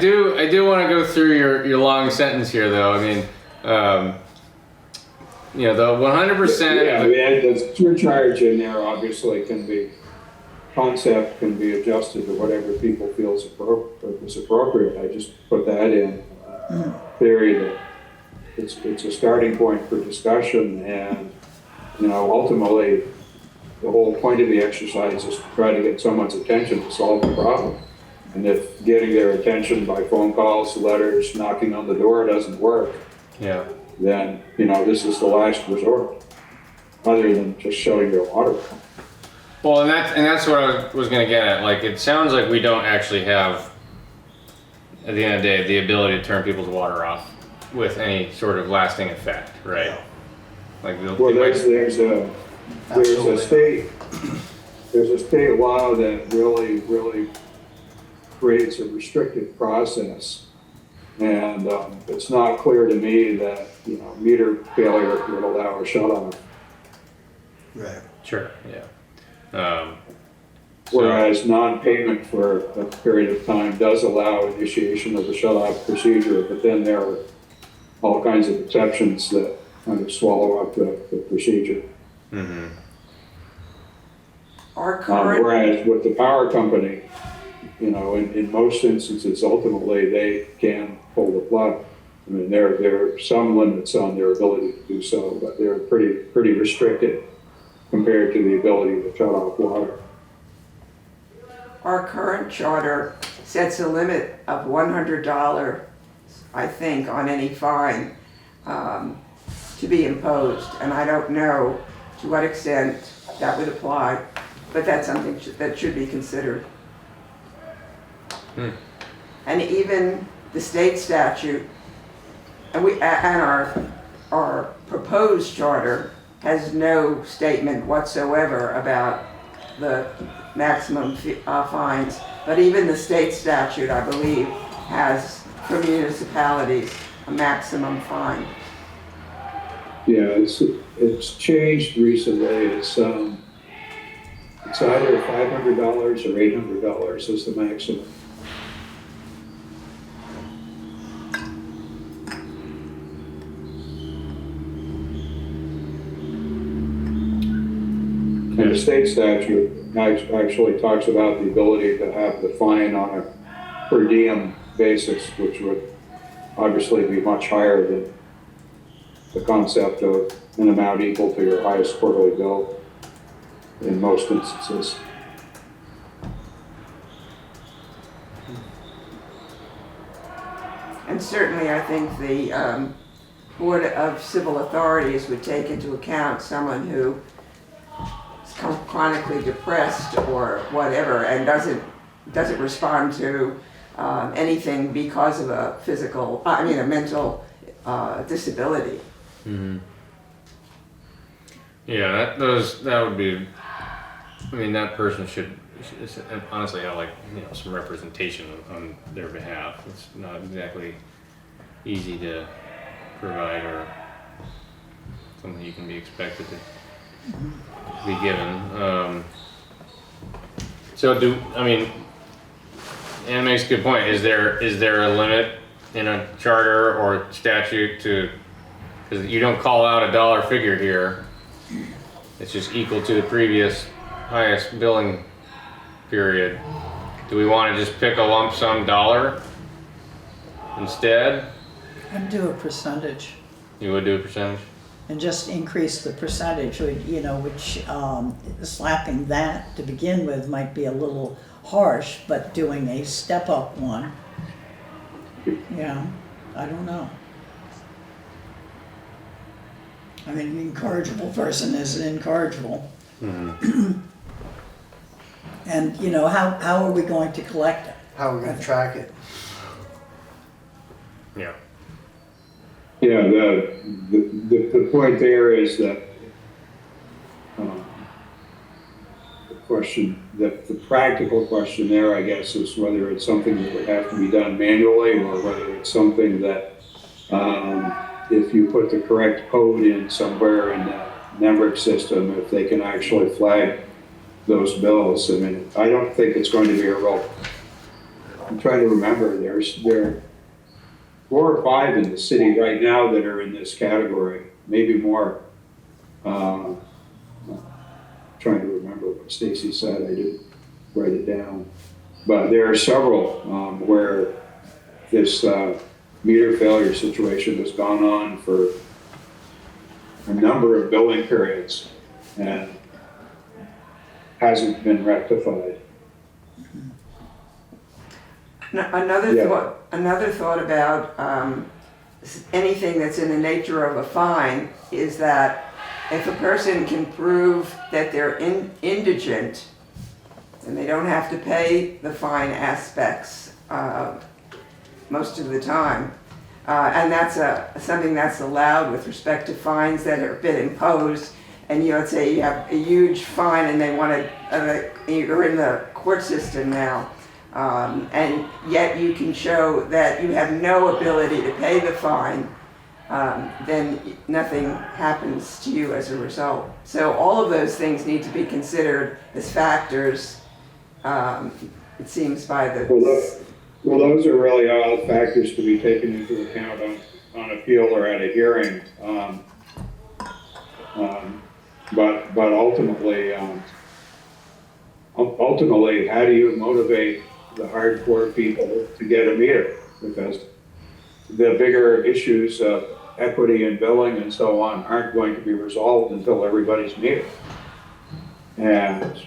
do want to go through your long sentence here, though. I mean, you know, the 100%. Yeah, I mean, the surcharge in there obviously can be adjusted to whatever people feel is appropriate. I just put that in theory that it's a starting point for discussion, and, you know, ultimately the whole point of the exercise is to try to get someone's attention to solve the problem. And if getting their attention by phone calls, letters, knocking on the door doesn't work, then, you know, this is the last resort, other than just shutting their water down. Well, and that's what I was going to get at. Like, it sounds like we don't actually have, at the end of the day, the ability to turn people's water off with any sort of lasting effect, right? Like, well, there's a state law that really creates a restrictive process, and it's not clear to me that, you know, meter failure would allow a shut-off. Right. Sure. Yeah. Whereas non-payment for a period of time does allow initiation of the shut-off procedure, but then there are all kinds of exceptions that kind of swallow up the procedure. Our current, Whereas with the power company, you know, in most instances, ultimately, they can pull the plug. I mean, there are some limits on their ability to do so, but they're pretty restricted compared to the ability to shut off water. our current charter sets a limit of $100, I think, on any fine to be imposed. And I don't know to what extent that would apply, but that's something that should be considered. And even the state statute and our our proposed charter has no statement whatsoever about the maximum fines, but even the state statute, I believe, has for municipalities a maximum fine. Yeah, it's changed recently. It's either $500 or $800 is the maximum. And the state statute actually talks about the ability to have the fine on a per diem basis, which would obviously be much higher than the concept of an amount equal to your highest quarterly bill in most instances. And certainly, I think the Board of Civil Authorities would take into account someone who is chronically depressed or whatever and doesn't respond to anything because of a a mental disability. Mm-hmm. Yeah, that would be. I mean, that person should honestly have some representation on their behalf. It's not exactly easy to provide or something you can be expected to be given. Ann makes a good point. Is there a limit in a charter or statute to? Because you don't call out a dollar figure here. It's just equal to the previous highest billing period. Do we want to just pick a lump sum dollar instead? And do a percentage. You would do a percentage? And just increase the percentage, which slapping that to begin with might be a little harsh, but doing a step up one, I don't know. I mean, an incorrigible person is an incorrigible. Mm-hmm. And, how are we going to collect it? How are we gonna track it? Yeah. Yeah, the point there is that the practical question there, I guess, is whether it's something that would have to be done manually or whether it's something that if you put the correct code in somewhere in the NEMRIC system, if they can actually flag those bills. I mean, I don't think it's going to be a real. I'm trying to remember. There are 4 or 5 in the city right now that are in this category, maybe more. Trying to remember what Stacy said. I didn't write it down, but there are several where this meter failure situation has gone on for a number of billing periods and hasn't been rectified. Another thought about anything that's in the nature of a fine is that if a person can prove that they're indigent, then they don't have to pay the fine aspects most of the time. And that's something that's allowed with respect to fines that have been imposed. And let's say you have a huge fine and they want to, you're in the court system now, and yet you can show that you have no ability to pay the fine, then nothing happens to you as a result. So all of those things need to be considered as factors, it seems, by the... Well, those are really all factors to be taken into account on appeal or at a hearing. But ultimately, how do you motivate the hardcore people to get a meter? Because the bigger issues of equity and billing and so on aren't going to be resolved until everybody's metered. And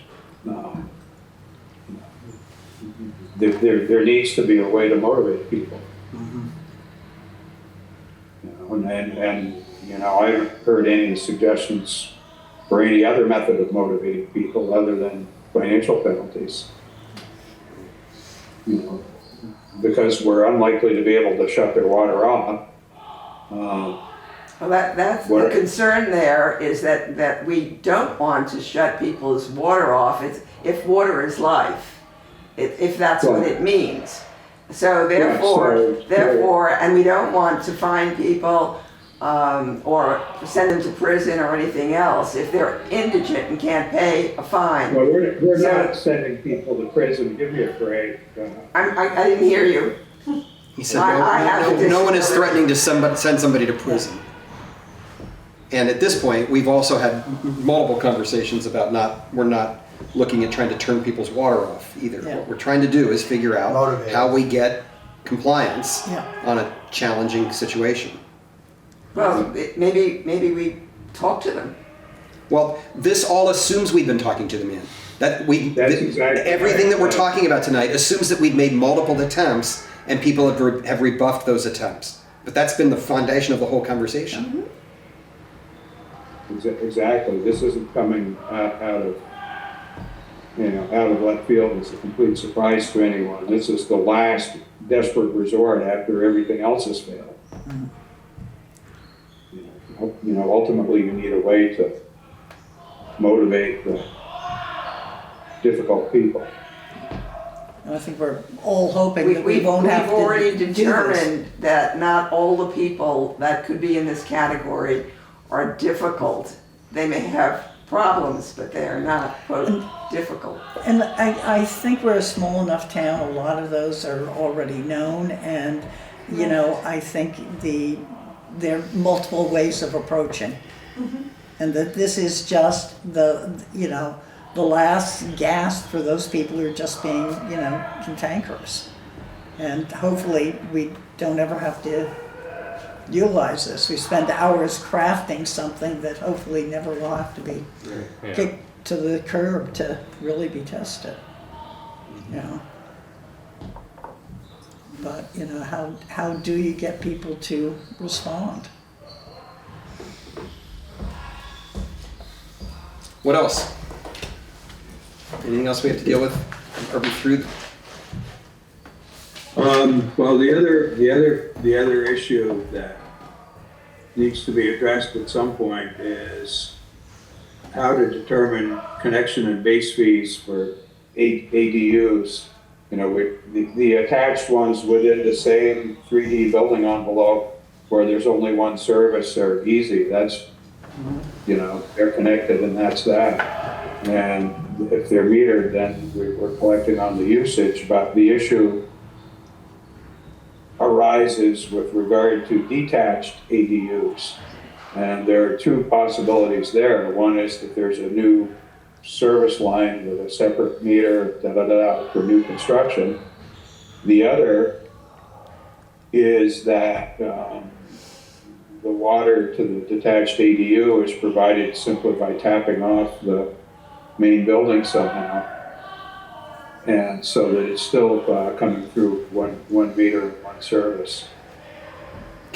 there needs to be a way to motivate people. Mm-hmm. And I haven't heard any suggestions for any other method of motivating people other than financial penalties. Because we're unlikely to be able to shut their water off. Well, that's the What- concern there is that we don't want to shut people's water off. If water is life, if that's what it means. So therefore, and we don't want to fine people or send them to prison or anything else if they're indigent and can't pay a fine. Well, we're So- not sending people to prison, give me a break. I didn't hear you. He said, I have no one is additional- threatening to send somebody to prison. And at this point, we've also had multiple conversations about we're not looking at trying to turn people's water off either. Yeah. What we're trying to do is figure out Motivate. how we get compliance Yeah. on a challenging situation. Well, maybe we talk to them. Well, this all assumes we've been talking to them, That's exactly everything right. that we're talking about tonight assumes that we've made multiple attempts and people have rebuffed those attempts. But that's been the foundation of the whole conversation. Exactly, this isn't coming out of left field as a complete surprise to anyone. This is the last desperate resort after everything else has failed. Ultimately, you need a way to motivate the difficult people. And I think we're all hoping that we won't have to We've already do this. determined that not all the people that could be in this category are difficult. They may have problems, but they are not, quote, difficult. And I think we're a small enough town, a lot of those are already known, and, I think there are multiple ways of approaching. And that this is just the last gasp for those people who are just being, cantankerous. And hopefully we don't ever have to utilize this. We spend hours crafting something that hopefully never will have to be Yeah. kicked to the curb to really be tested. But, how do you get people to respond? What else? Anything else we have to deal with? Are we through? Well, the other issue that needs to be addressed at some point is how to determine connection and base fees for ADUs. The attached ones within the same 3D building envelope where there's only one service are easy. That's, they're connected and that's that. And if they're metered, then we're collecting on the usage, but the issue arises with regard to detached ADUs. And there are two possibilities there. One is that there's a new service line with a separate meter, for new construction. The other is that the water to the detached ADU is provided simply by tapping off the main building somehow. And so that it's still coming through one meter and one service.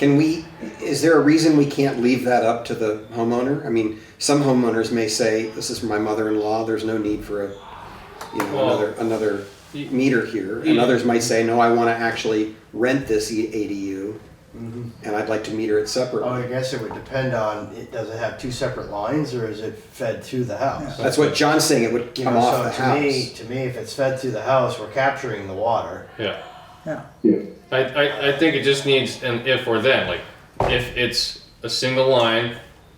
Is there a reason we can't leave that up to the homeowner? I mean, some homeowners may say, this is my mother-in-law, there's no need for another meter here. And others might say, no, I want to actually rent this ADU and I'd like to meter it separately. I guess it would depend on, does it have two separate lines or is it fed through the house? That's what John's saying, it would come off the house. To me, if it's fed through the house, we're capturing the water. Yeah. Yeah. I think it just needs an if or then. Like, if it's a single line,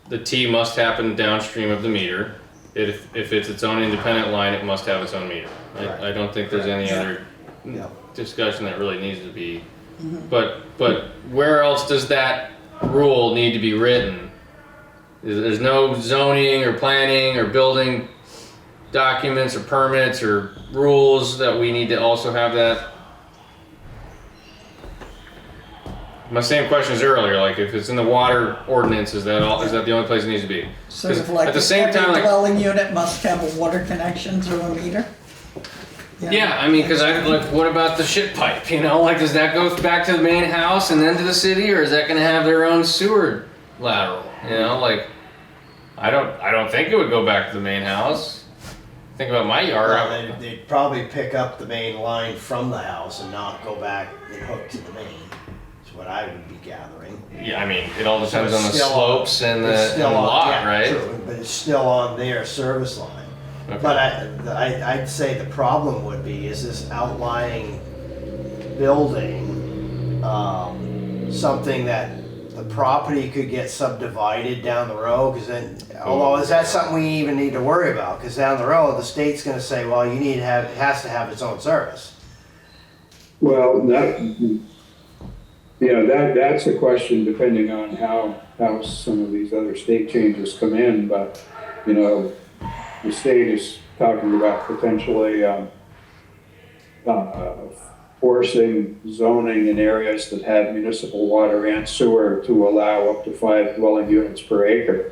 the T must happen downstream of the meter. If it's its own independent line, it must have its own meter. I don't think there's any other discussion that really needs to be. But where else does that rule need to be written? There's no zoning or planning or building documents or permits or rules that we need to also have that. My same question as earlier, like if it's in the water ordinance, is that the only place it needs to be? Sort 'Cause of like at the same every time, like, dwelling unit must have a water connection through a meter? yeah, I mean, because what about the shit pipe? Like, does that go back to the main house and then to the city, or is that going to have their own sewer lateral? Like, I don't think it would go back to the main house. Think about my yard. Well, they'd probably pick up the main line from the house and not go back and hook to the main. That's what I would be gathering. Yeah, I mean, it all depends So on the it's still slopes and It's the still on- lot, yeah, right? true, but it's still on their service line. Okay. But I'd say the problem would be is this outlying building, something that the property could get subdivided down the road, because then, although is that something we even need to worry about? Because down the road, the state's gonna say, well, you need to have, it has to have its own service. Well, that's a question depending on how some of these other state changes come in, but, you know, the state is talking about potentially, forcing zoning in areas that have municipal water and sewer to allow up to 5 dwelling units per acre.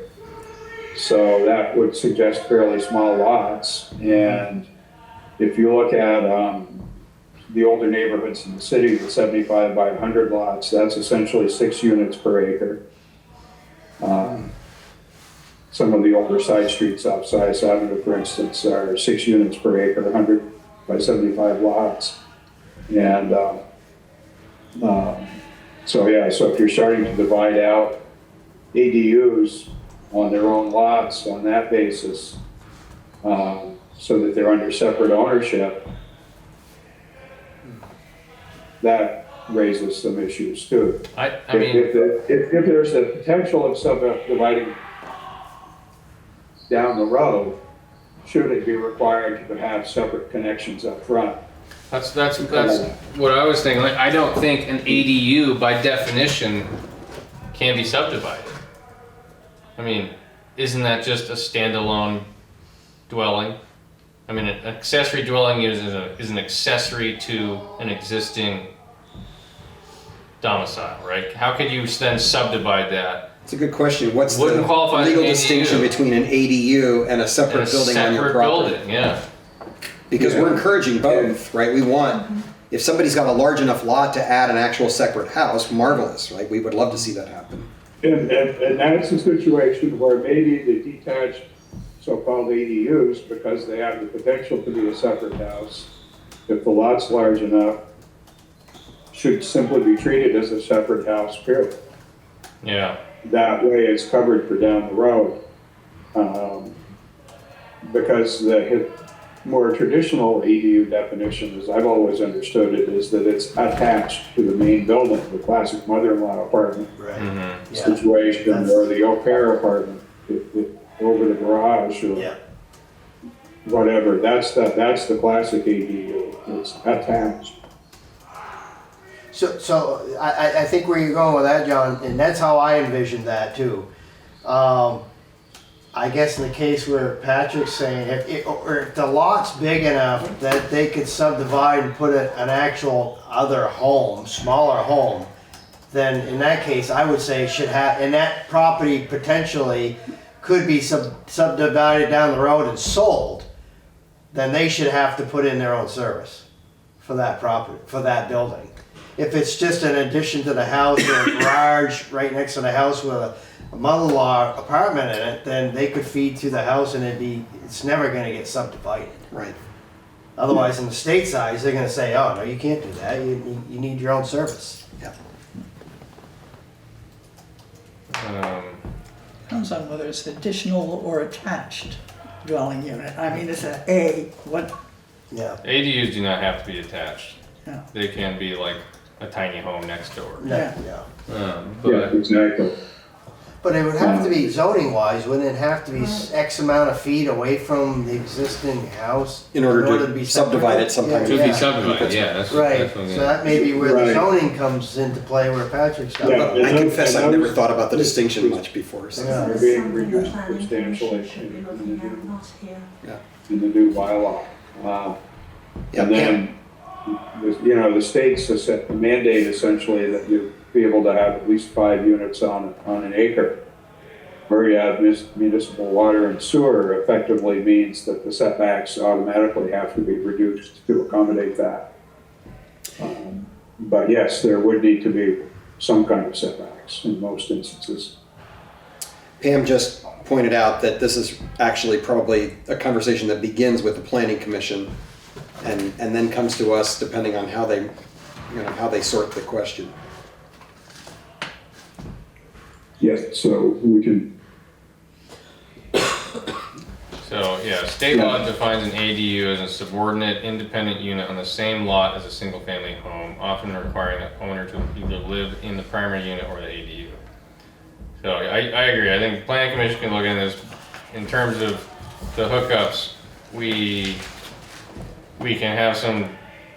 So that would suggest fairly small lots, and if you look at, the older neighborhoods in the city, the 75 by 100 lots, that's essentially 6 units per acre. Some of the older side streets off Sias Avenue, for instance, are 6 units per acre, 100 by 75 lots. And so if you're starting to divide out ADUs on their own lots on that basis, so that they're under separate ownership, that raises some issues too. I mean, If there's the potential of subdividing down the road, should it be required to have separate connections up front? that's what I was thinking. Like, I don't think an ADU by definition can be subdivided. I mean, isn't that just a standalone dwelling? I mean, an accessory dwelling is an accessory to an existing domicile, right? How could you then subdivide that? It's a good question. What's Wouldn't the qualify as legal an ADU. distinction between an ADU and a separate building on your Separate property? building, yeah. Because we're encouraging both, right? We want, if somebody's got a large enough lot to add an actual separate house, marvelous, right? We would love to see that happen. And that's a situation where maybe the detached so-called ADUs, because they have the potential to be a separate house, if the lot's large enough, should simply be treated as a separate house, period. Yeah. That way it's covered for down the road. Because the more traditional ADU definition, as I've always understood it, is that it's attached to the main building, the classic mother-in-law apartment Right. Mm-hmm. Yeah. situation, or the au pair apartment, over the garage, or Yeah. whatever. That's the classic ADU. It's attached. So I think where you're going with that, John, and that's how I envisioned that too. I guess in the case where Patrick's saying, if the lot's big enough that they could subdivide and put an actual other home, smaller home, then in that case, I would say should have, and that property potentially could be subdivided down the road and sold, then they should have to put in their own service for that property, for that building. If it's just an addition to the house or a garage right next to the house with a mother-in-law apartment in it, then they could feed through the house and it's never gonna get subdivided. Right. Otherwise, in the state size, they're gonna say, oh, no, you can't do that, you need your own service. Yeah. Depends on whether it's additional or attached dwelling unit. I mean, it's what, Yeah. ADUs do not have to be attached. Yeah. They can be like a tiny home next door. No, Yeah. yeah. But Exactly. But it would have to be zoning wise, wouldn't it have to be X amount of feet away from the existing house? In order to be subdivide separate? it sometime. to Yeah. be subdivided, yeah. That's Right, That's what so that may be where the Right. zoning comes into play where Patrick's talking Yeah. about. I confess I've never those- thought about the distinction much before. So. Yeah. Are There's being something the reduced planning substantially commission should be looking at, not here. in the new bylaw. Yeah, And then, the state's a mandate essentially that you be able to have at least 5 units on an acre. Where you have municipal water and sewer effectively means that the setbacks automatically have to be reduced to accommodate that. But yes, there would need to be some kind of setbacks in most instances. Pam just pointed out that this is actually probably a conversation that begins with the planning commission and then comes to us depending on how they sort the question. Yeah, so we can, So, yeah, state law defines an ADU as a subordinate independent unit on the same lot as a single-family home, often requiring the owner to either live in the primary unit or the ADU. So I agree. I think planning commission can look at this in terms of the hookups. We can have some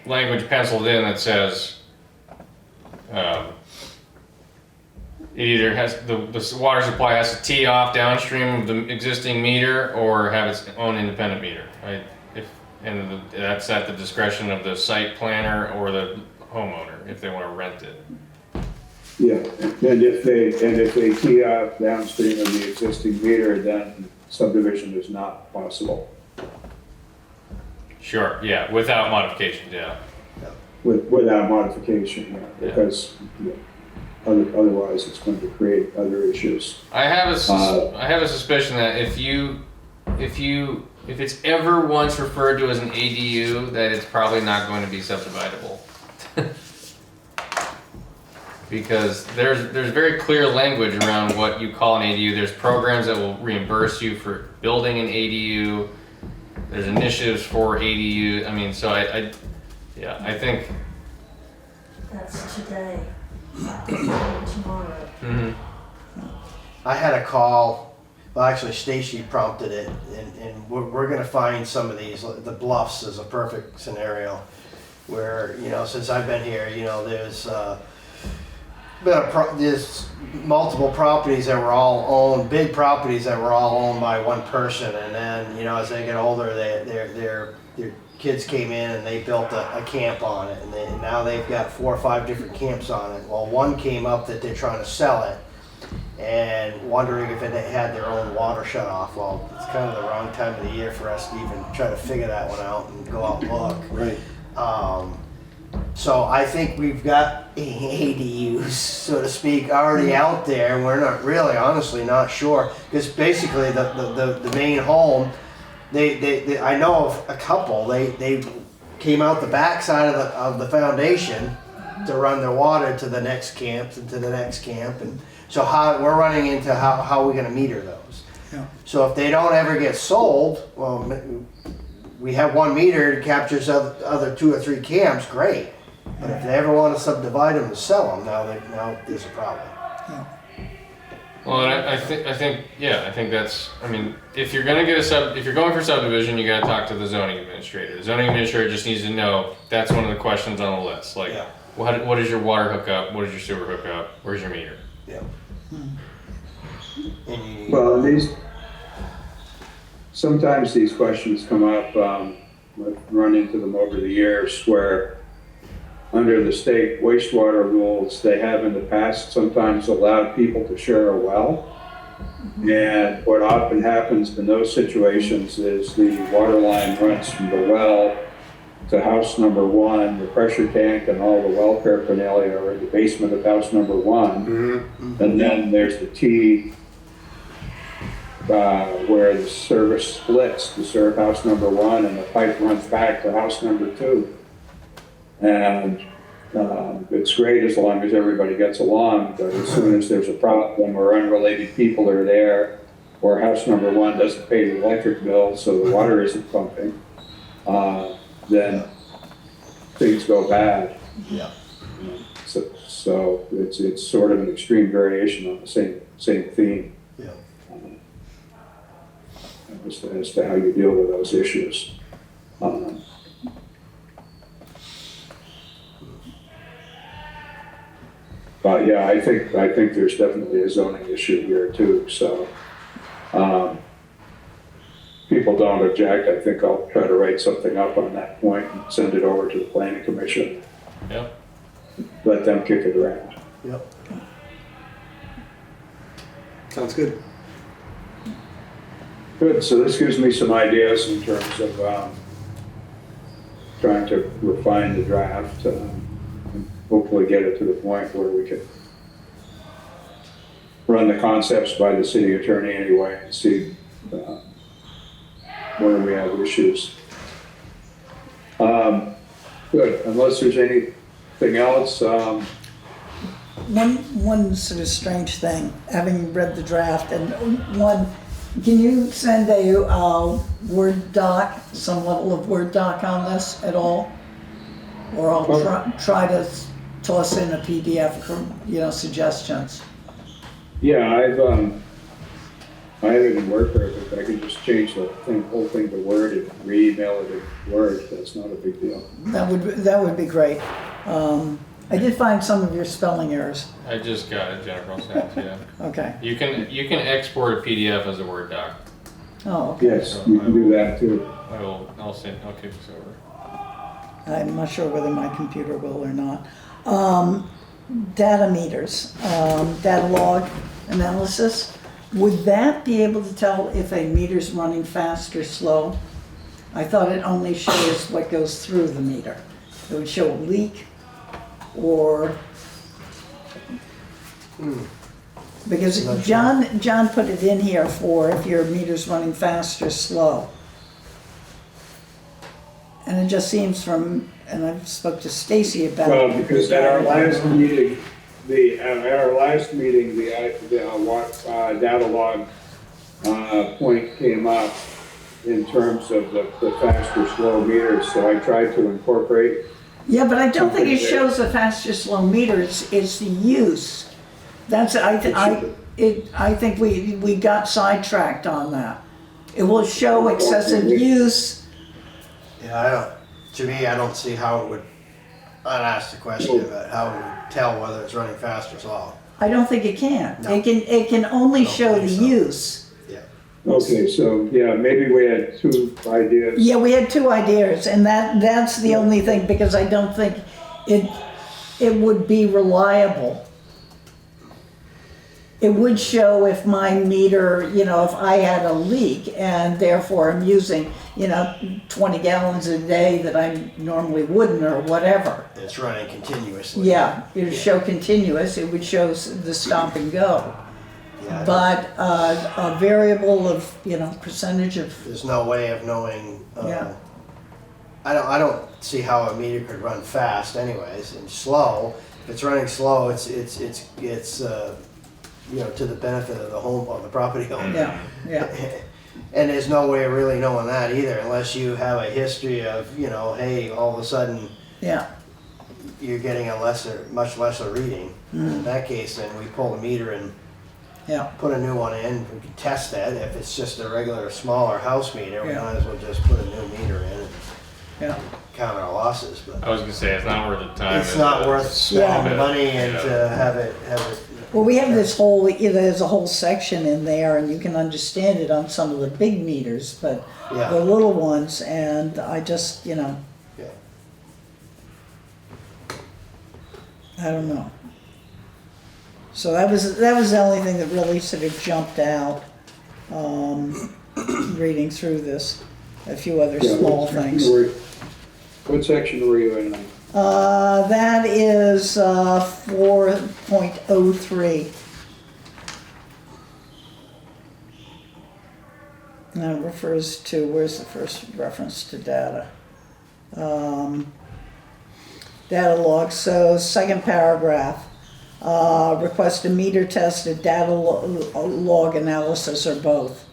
language penciled in that says it either has the water supply has to tee off downstream of the existing meter or have its own independent meter. That's at the discretion of the site planner or the homeowner if they want to rent it. yeah, and if they tee off downstream of the existing meter, then subdivision is not possible. Sure. Yeah. Without modifications. Yeah. Without modification, yeah, because otherwise it's going to create other issues. I have a suspicion that if it's ever once referred to as an ADU, that it's probably not going to be subdividable. Because there's very clear language around what you call an ADU. There's programs that will reimburse you for building an ADU. There's initiatives for ADU. I mean, so I think. That's today. Tomorrow. Mm-hmm. I had a call, well, actually Stacy prompted it, and we're gonna find some of these. The Bluffs is a perfect scenario where, since I've been here, there's there's multiple properties that were all owned, big properties that were all owned by one person, and then, as they get older, their kids came in and they built a camp on it, and now they've got 4 or 5 different camps on it. Well, one came up that they're trying to sell it and wondering if it had their own water shut off. Well, it's kind of the wrong time of the year for us to even try to figure that one out and go out and look. Right. So I think we've got ADUs, so to speak, already out there, and we're not really, honestly, not sure. Because basically the main home, they I know of a couple, they came out the backside of the foundation to run their water to the next camp and to the next camp. And so we're running into how are we going to meter those? Yeah. So if they don't ever get sold, well, we have one meter that captures other 2 or 3 camps, great. But if they ever want to subdivide them to sell them, now there's a problem. Well, and I think that's. I mean, if you're going for subdivision, you got to talk to the zoning administrator. The zoning administrator just needs to know that's one of the questions on the list. Like, what is your water hookup? What is your sewer hookup? Where's your meter? Yeah. Well, sometimes these questions come up. I've run into them over the years where, under the state wastewater rules, they have in the past sometimes allowed people to share a well. And what often happens in those situations is the water line runs from the well to house number 1, the pressure tank and all the well paraphernalia are in the basement of house number 1. Mm-hmm. And then there's the T where the service splits to serve house number 1 and the pipe runs back to house number 2. And it's great as long as everybody gets along, but as soon as there's a problem or unrelated people are there, or house number 1 doesn't pay the electric bill, so the water isn't pumping, then things go bad. Yeah. So it's sort of an extreme variation on the same theme. Yeah. As to how you deal with those issues. But yeah, I think there's definitely a zoning issue here too. So people don't object. I think I'll try to write something up on that point and send it over to the planning commission. Yep. Let them kick it around. Yep. Sounds good. Good. So this gives me some ideas in terms of trying to refine the draft. Hopefully get it to the point where we can run the concepts by the city attorney anyway and see where we have issues. Good, unless there's anything else, one sort of strange thing, having read the draft, and one, can you send a Word doc, some level of Word doc on this at all? Or I'll try to toss in a PDF for, suggestions. Yeah, I have it in Word perfect. I can just change the whole thing to Word and re-email it in Word. That's not a big deal. That would be great. I did find some of your spelling errors. I just got it, Jennifer. I'll send it to you. Okay. You can export a PDF as a Word doc. Oh, okay. Yes, you can do that too. I'll kick this over. I'm not sure whether my computer will or not. Data meters, data log analysis. Would that be able to tell if a meter's running fast or slow? I thought it only shows what goes through the meter. It would show a leak or... Because John put it in here for if your meter's running fast or slow. And it just seems from, and I spoke to Stacy about it. Well, because at our last meeting, the data log point came up in terms of the fast or slow meters, so I tried to incorporate. Yeah, but I don't think it shows the fast or slow meter, it's the use. That's, I think we got sidetracked on that. It will show excessive use. Yeah, I don't see how it would, I'd ask the question about how it would tell whether it's running fast or slow. I don't think it can. No. It can only show the believe so. use. Yeah. Okay, so, yeah, maybe we had two ideas. Yeah, we had two ideas, and that's the only thing, because I don't think it would be reliable. It would show if my meter, if I had a leak and therefore I'm using, 20 gallons a day that I normally wouldn't or whatever. It's running continuously. Yeah, it would show continuous, it would show the stop and go. Yeah, But a variable of, percentage of, there's no way of knowing. Yeah. I don't see how a meter could run fast, anyways, and slow. If it's running slow, it's to the benefit of the property owner. yeah. And there's no way of really knowing that either, unless you have a history of, hey, all of a sudden Yeah, you're getting a much lesser reading. In that case, then we pull the meter and yeah, put a new one in. We can test that. If it's just a regular smaller house meter, we Yeah. might as well just put a new meter in and yeah. count our losses. But I was gonna say it's not worth the time. it's not worth spending Yeah. money and Yeah. to have it. Well, we have this whole, there's a whole section in there, and you can understand it on some of the big meters, but Yeah. the little ones, and I just, Yeah. I don't know. So that was the only thing that really sort of jumped out, reading through this. A few other Yeah, small what section things. What section were you in? That is 4.03. And that refers to, where's the first reference to data? Data log, so second paragraph. Request a meter test, a data log analysis, or both.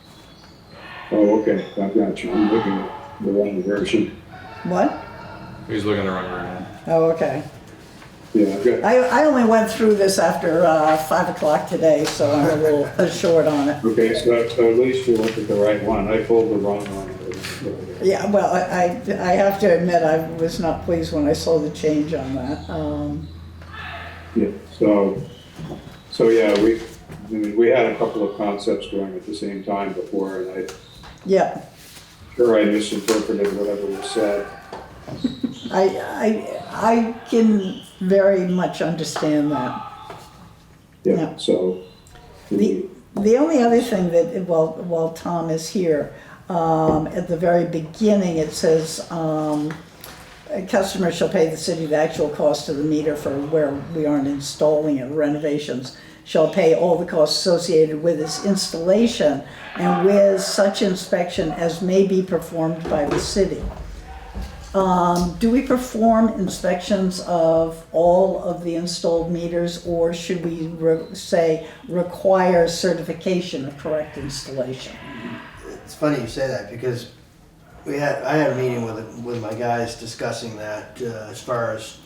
Oh, okay, I've got you. I'm looking at the wrong version. What? He's looking the wrong version. Oh, okay. Yeah, I've got, I only went through this after 5 o'clock today, so I'm a little short on it. okay, so at least you looked at the right one. I pulled the wrong one. Yeah, well, I have to admit, I was not pleased when I saw the change on that. Yeah, so yeah, we had a couple of concepts going at the same time before, and Yeah, I misinterpreted whatever was said. I can very much understand that. Yeah, Yeah. so. The only other thing that, while Tom is here, at the very beginning, it says, a customer shall pay the city the actual cost of the meter for where we aren't installing it, renovations, shall pay all the costs associated with its installation and with such inspection as may be performed by the city. Do we perform inspections of all of the installed meters, or should we say require certification of correct installation? It's funny you say that because I had a meeting with my guys discussing that as far as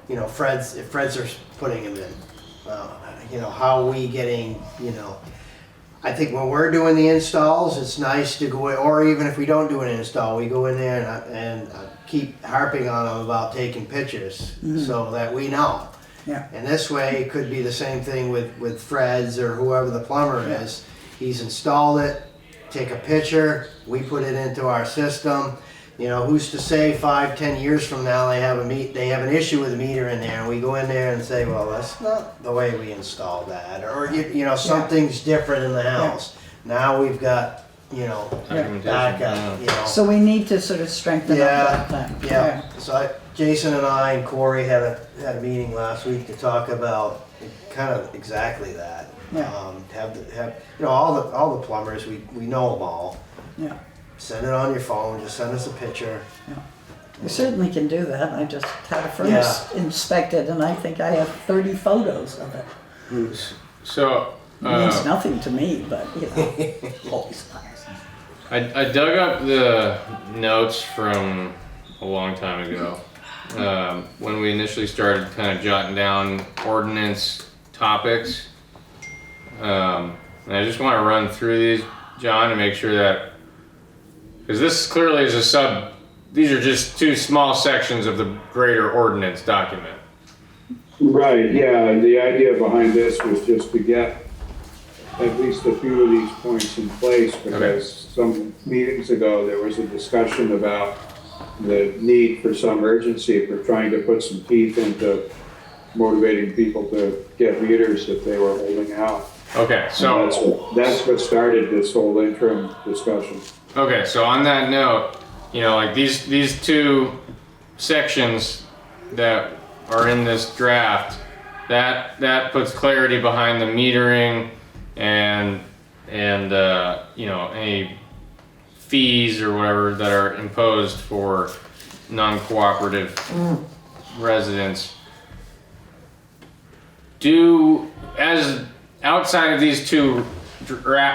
you know, if Fred's are putting them in, you know, how are we getting, you know, I think when we're doing the installs, it's nice to go in, or even if we don't do an install, we go in there and keep harping on them about taking pictures so that we know. Yeah. And this way, it could be the same thing with Fred's or whoever the plumber is. He's installed it, take a picture, we put it into our system. You know, who's to say 5-10 years from now they have an issue with a meter in there, and we go in there and say, well, that's not the way we installed that, or you know, something's different in the house. Now we've got, you know, backup. You know, So we need to sort of strengthen up that thing. yeah. So Jason and I and Corey had a meeting last week to talk about kind of exactly that. Yeah. Have you know, all the plumbers, we know them all. Yeah. Send it on your phone. Just send us a picture. We certainly can do that. I just had a furnace inspected, and I think I have 30 photos of it. So, It means nothing to me, but you know, always nice. I dug up the notes from a long time ago, when we initially started kind of jotting down ordinance topics. And I just want to run through these, John, to make sure that, because this clearly is these are just two small sections of the greater ordinance document. Right, yeah, the idea behind this was just to get at least a few of these points in place, because some meetings ago, there was a discussion about the need for some urgency for trying to put some teeth into motivating people to get meters if they were holding out. Okay, so that's what started this whole interim discussion. okay, so on that note, you know, like these two sections that are in this draft, that puts clarity behind the metering and you know, any fees or whatever that are imposed for non-cooperative residents. As outside of these two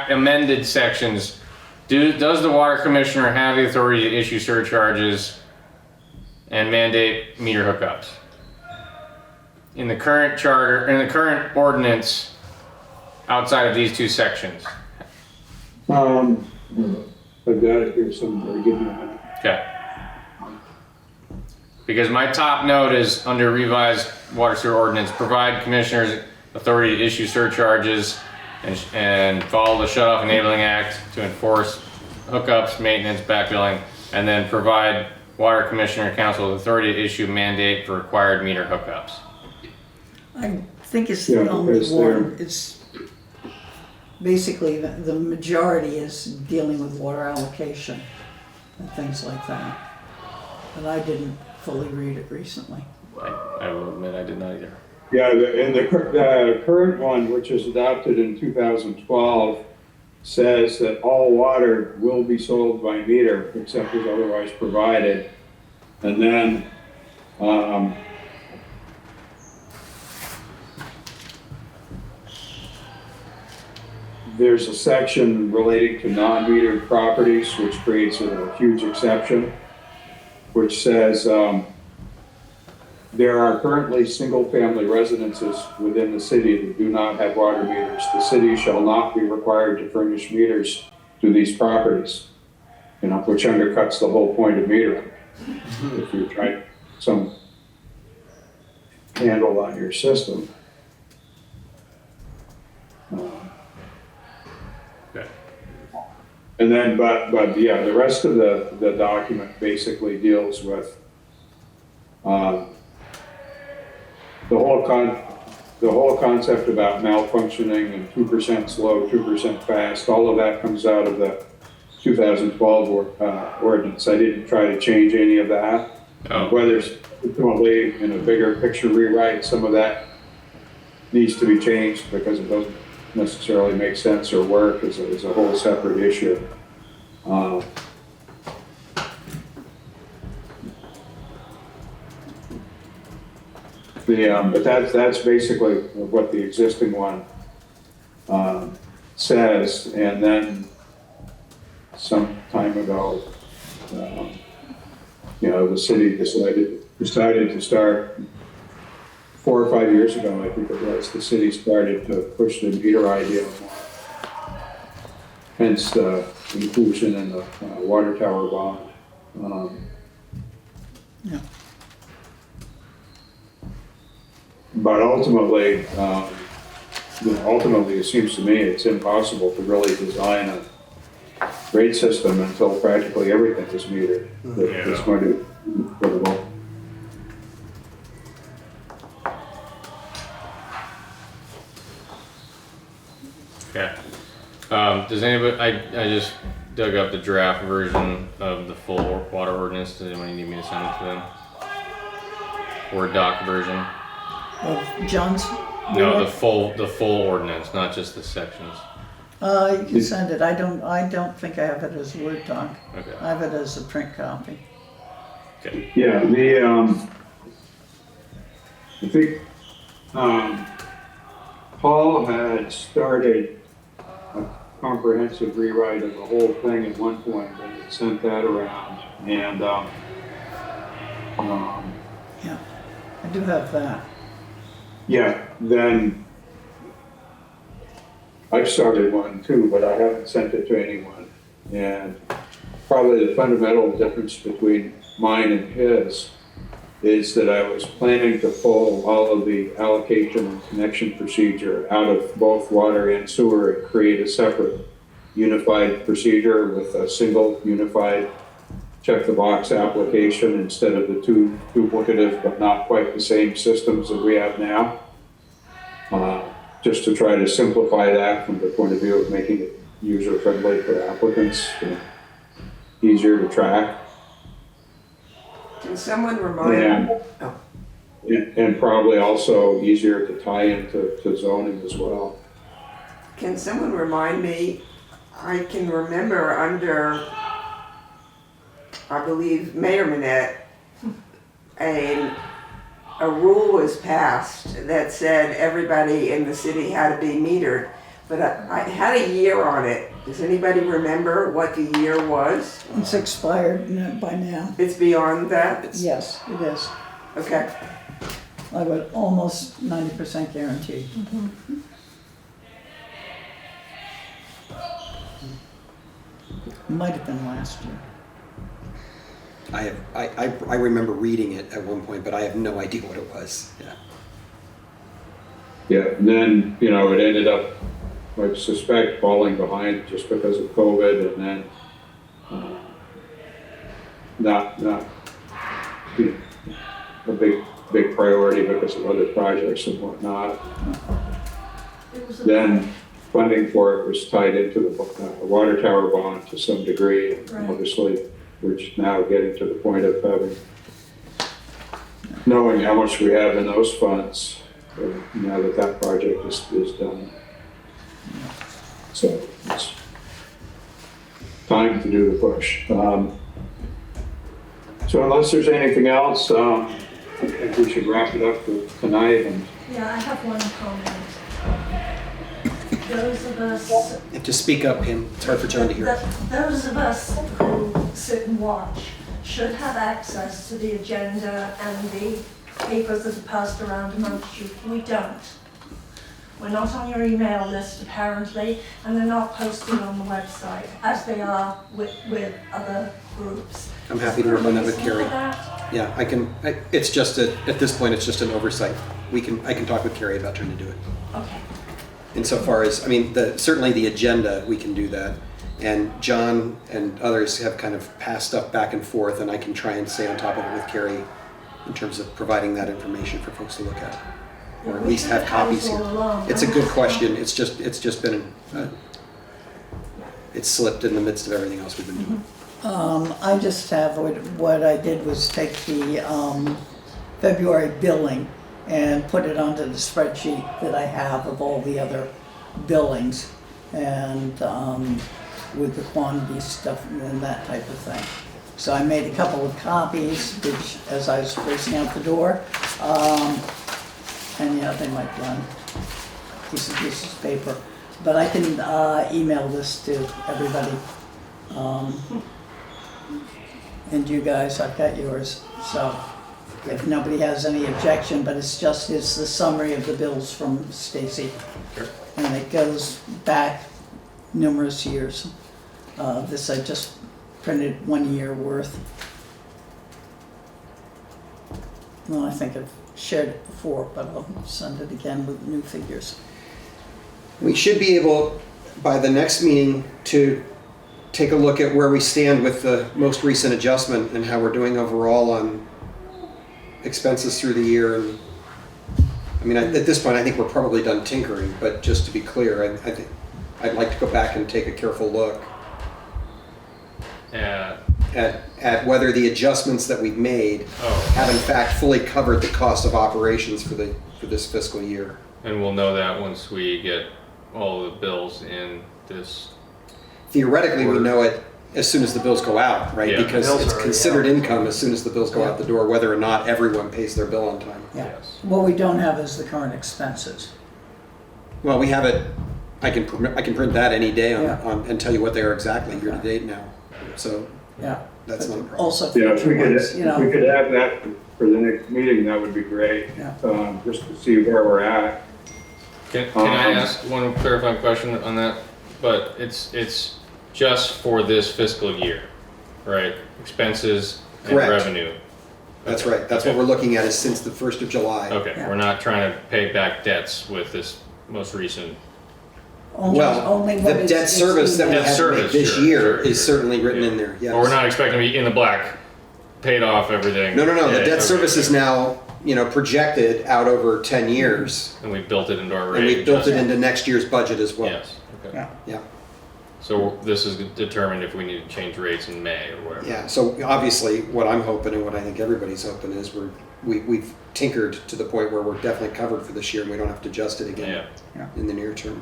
amended sections, does the water commissioner have the authority to issue surcharges and mandate meter hookups? In the current charter, in the current ordinance, outside of these two sections. I've got it here somewhere, give me a minute. Okay. Because my top note is under revised water sewer ordinance, provide commissioners authority to issue surcharges and follow the Shut-off Enabling Act to enforce hookups, maintenance, back billing, and then provide water commissioner council with authority to issue mandate for required meter hookups. I think it's the only one. It's basically the majority is dealing with water allocation and things like that. And I didn't fully read it recently. I will admit I did not either. Yeah, the current one, which was adopted in 2012, says that all water will be sold by meter except as otherwise provided. And then there's a section relating to non-metered properties, which creates a huge exception, which says there are currently single-family residences within the city that do not have water meters. The city shall not be required to furnish meters to these properties, you know, which undercuts the whole point of metering. If you're trying some handle on your system. Okay. And then, but yeah, the rest of the document basically deals with the whole concept about malfunctioning and 2% slow, 2% fast. All of that comes out of the 2012 ordinance. I didn't try to change any of that. Whether ultimately in a bigger picture rewrite, some of that needs to be changed because it doesn't necessarily make sense or work as a whole separate issue. But that's basically what the existing one says. And then some time ago, the city decided to start 4 or 5 years ago, I think it was. The city started to push the meter idea more. Hence the inclusion in the water tower bond. Yeah. But ultimately, it seems to me it's impossible to really design a rate system until practically everything is metered. It's going to be equitable. Okay. Does anybody, I just dug up the draft version of the full water ordinance. Does anyone need me to send it to them? Word doc version? Of John's? No, the full ordinance, not just the sections. You can send it. I don't think I have it as a Word doc. Okay. I have it as a print copy. Okay. Yeah, I think Paul had started a comprehensive rewrite of the whole thing at one point, and had sent that around. And Yeah, I do have that. yeah, then I've started one too, but I haven't sent it to anyone. And probably the fundamental difference between mine and his is that I was planning to pull all of the allocation and connection procedure out of both water and sewer and create a separate unified procedure with a single unified check the box application instead of the two duplicative but not quite the same systems that we have now. Just to try to simplify that from the point of view of making it user friendly for applicants, easier to track. Can someone remind me? And probably also easier to tie into zoning as well. Can someone remind me? I can remember under, I believe, Mayor Manette, a rule was passed that said everybody in the city had to be metered, but I had a year on it. Does anybody remember what the year was? It's expired by now. It's beyond that? Yes, it is. Okay. I would almost 90% guarantee. Might have been last year. I remember reading it at one point, but I have no idea what it was. Yeah. Yeah, and then, it ended up, I suspect, falling behind just because of COVID, and then not a big priority because of other projects and whatnot. Then funding for it was tied into the water tower bond to some degree, and Right. obviously we're just now getting to the point of knowing how much we have in those funds now that project is done. So it's time to do the push. So unless there's anything else, I think we should wrap it up for tonight. And Yeah, I have one comment. Those of us, And to speak up, Pam, it's hard for John to hear. those of us who sit and watch should have access to the agenda and the papers that are passed around amongst you. We don't. We're not on your email list apparently, and they're not posted on the website as they are with other groups. I'm happy to work on that with Carrie. Is there a reason for that? Yeah, I can. It's just at this point, it's just an oversight. I can talk with Carrie about trying to do it. Okay. Insofar as, certainly the agenda, we can do that. And John and others have kind of passed stuff back and forth, and I can try and stay on top of it with Carrie in terms of providing that information for folks to look at, or at least have copies here. It's a good question. It's just been it's slipped in the midst of everything else we've been doing. I just have, what I did was take the February billing and put it onto the spreadsheet that I have of all the other billings and with the quantity stuff and that type of thing. So I made a couple of copies, which as I was racing out the door, And yeah, they might run pieces of paper. But I can email this to everybody. And you guys, I've got yours. So if nobody has any objection, but it's the summary of the bills from Stacy. Sure. And it goes back numerous years. This I just printed 1 year worth. Well, I think I've shared it before, but I'll send it again with new figures. We should be able, by the next meeting, to take a look at where we stand with the most recent adjustment and how we're doing overall on expenses through the year. And I mean, at this point, I think we're probably done tinkering, but just to be clear, I think I'd like to go back and take a careful look at whether the adjustments that we've made have in fact fully covered the cost of operations for this fiscal year. And we'll know that once we get all the bills in this. Theoretically, we know it as soon as the bills go out, right? Yeah. Because Bills it's are, considered yeah. income as soon as the bills go out the door, whether or not everyone pays their bill on time. Yeah. Yes. What we don't have is the current expenses. Well, we have it. I can print that any day Yeah. and tell you what they are exactly year to date now. So Yeah. that's not a problem. Also Yeah, if we future could, ones, if we could have that for the next meeting, that would be great. Yeah. Just to see where we're at. Can I ask one clarifying question on that? But it's just for this fiscal year, right? Expenses and Correct. revenue. That's Okay. right. That's what we're looking at is since the 1st of July. Okay, Yeah. we're not trying to pay back debts with this most recent. Well, only the what is- debt is service that we Debt have to make service, this sure, year sure, is sure. certainly written in there. Yes. Well, we're not expecting to be in the black, paid off everything. No. The Yeah, debt okay, service is okay. now, projected out over 10 years, And we built it into our rate. and we've built it adjustment. into next year's budget as well. Yes, okay. Yeah. Yeah. So this is determined if we need to change rates in May or whatever. Yeah. So obviously, what I'm hoping and what I think everybody's hoping is we've tinkered to the point where we're definitely covered for this year, and we don't have to adjust it again Yeah, in the near term.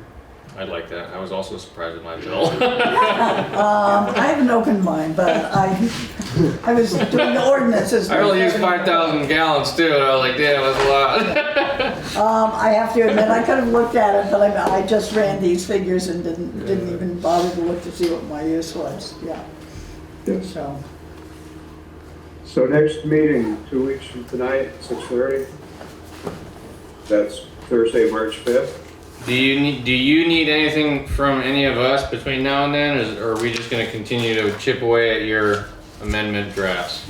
I'd like that. I was also surprised at my bill. I have an open mind, but I was doing the ordinances. I only used 5,000 gallons too, and I was like, damn, that's a lot. I have to admit, I could have looked at it, but I just ran these figures and didn't even bother to look to see what my use was. Yeah. Yes. So, So next meeting, 2 weeks from tonight, 6:30. That's Thursday, March 5th. Do you need anything from any of us between now and then, or are we just going to continue to chip away at your amendment drafts?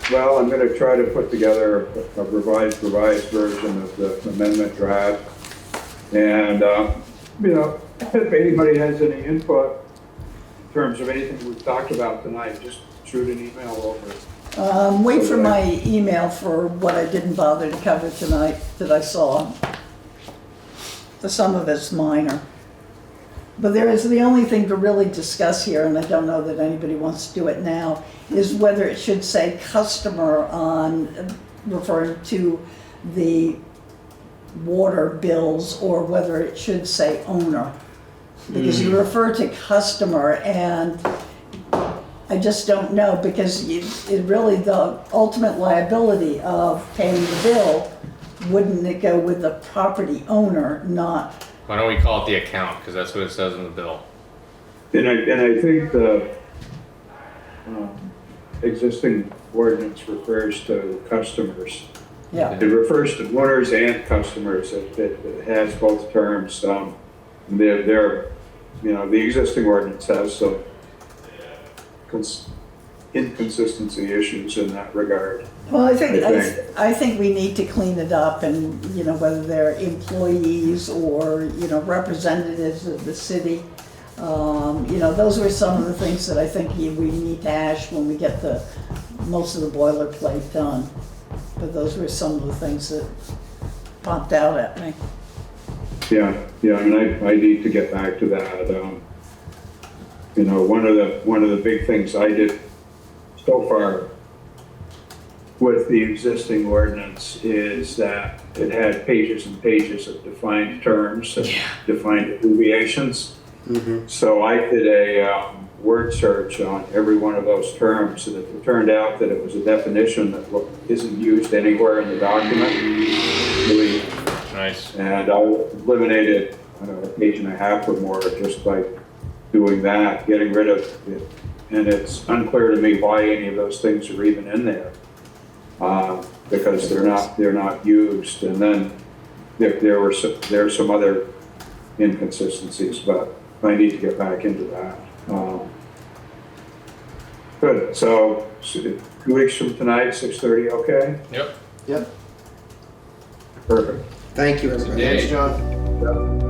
Well, I'm gonna try to put together a revised version of the amendment draft. And, if anybody has any input in terms of anything we've talked about tonight, just shoot an email over. wait for my email for what I didn't bother to cover tonight that I saw. Some of it's minor. But there is the only thing to really discuss here, and I don't know that anybody wants to do it now, is whether it should say customer on referring to the water bills or whether it should say owner. Because you refer to customer and I just don't know because it really the ultimate liability of paying the bill, wouldn't it go with the property owner, not Why don't we call it the account, because that's what it says in the bill. And I think the existing ordinance refers to customers. yeah. It refers to owners and customers. It has both terms. The existing ordinance has some inconsistency issues in that regard. Well, I think, I think. I think we need to clean it up and, whether they're employees or, representatives of the city. Those were some of the things that I think we need to hash when we get most of the boilerplate done. But those were some of the things that popped out at me. Yeah, I need to get back to that. One of the big things I did so far with the existing ordinance is that it had pages and pages of defined terms and defined abbreviations. Mm-hmm. So I did word search on every one of those terms, and it turned out that it was a definition that isn't used anywhere in the document. Really. Nice. And I eliminated, I don't know, a page and a half or more just by doing that, getting rid of it. And it's unclear to me why any of those things are even in there, because they're not used. And then there are some other inconsistencies, but I need to get back into that. Good. So 2 weeks from tonight, 6:30. Okay. Yep. Yep. Perfect. Thank you, everybody. Yeah. Thanks, John. Yeah.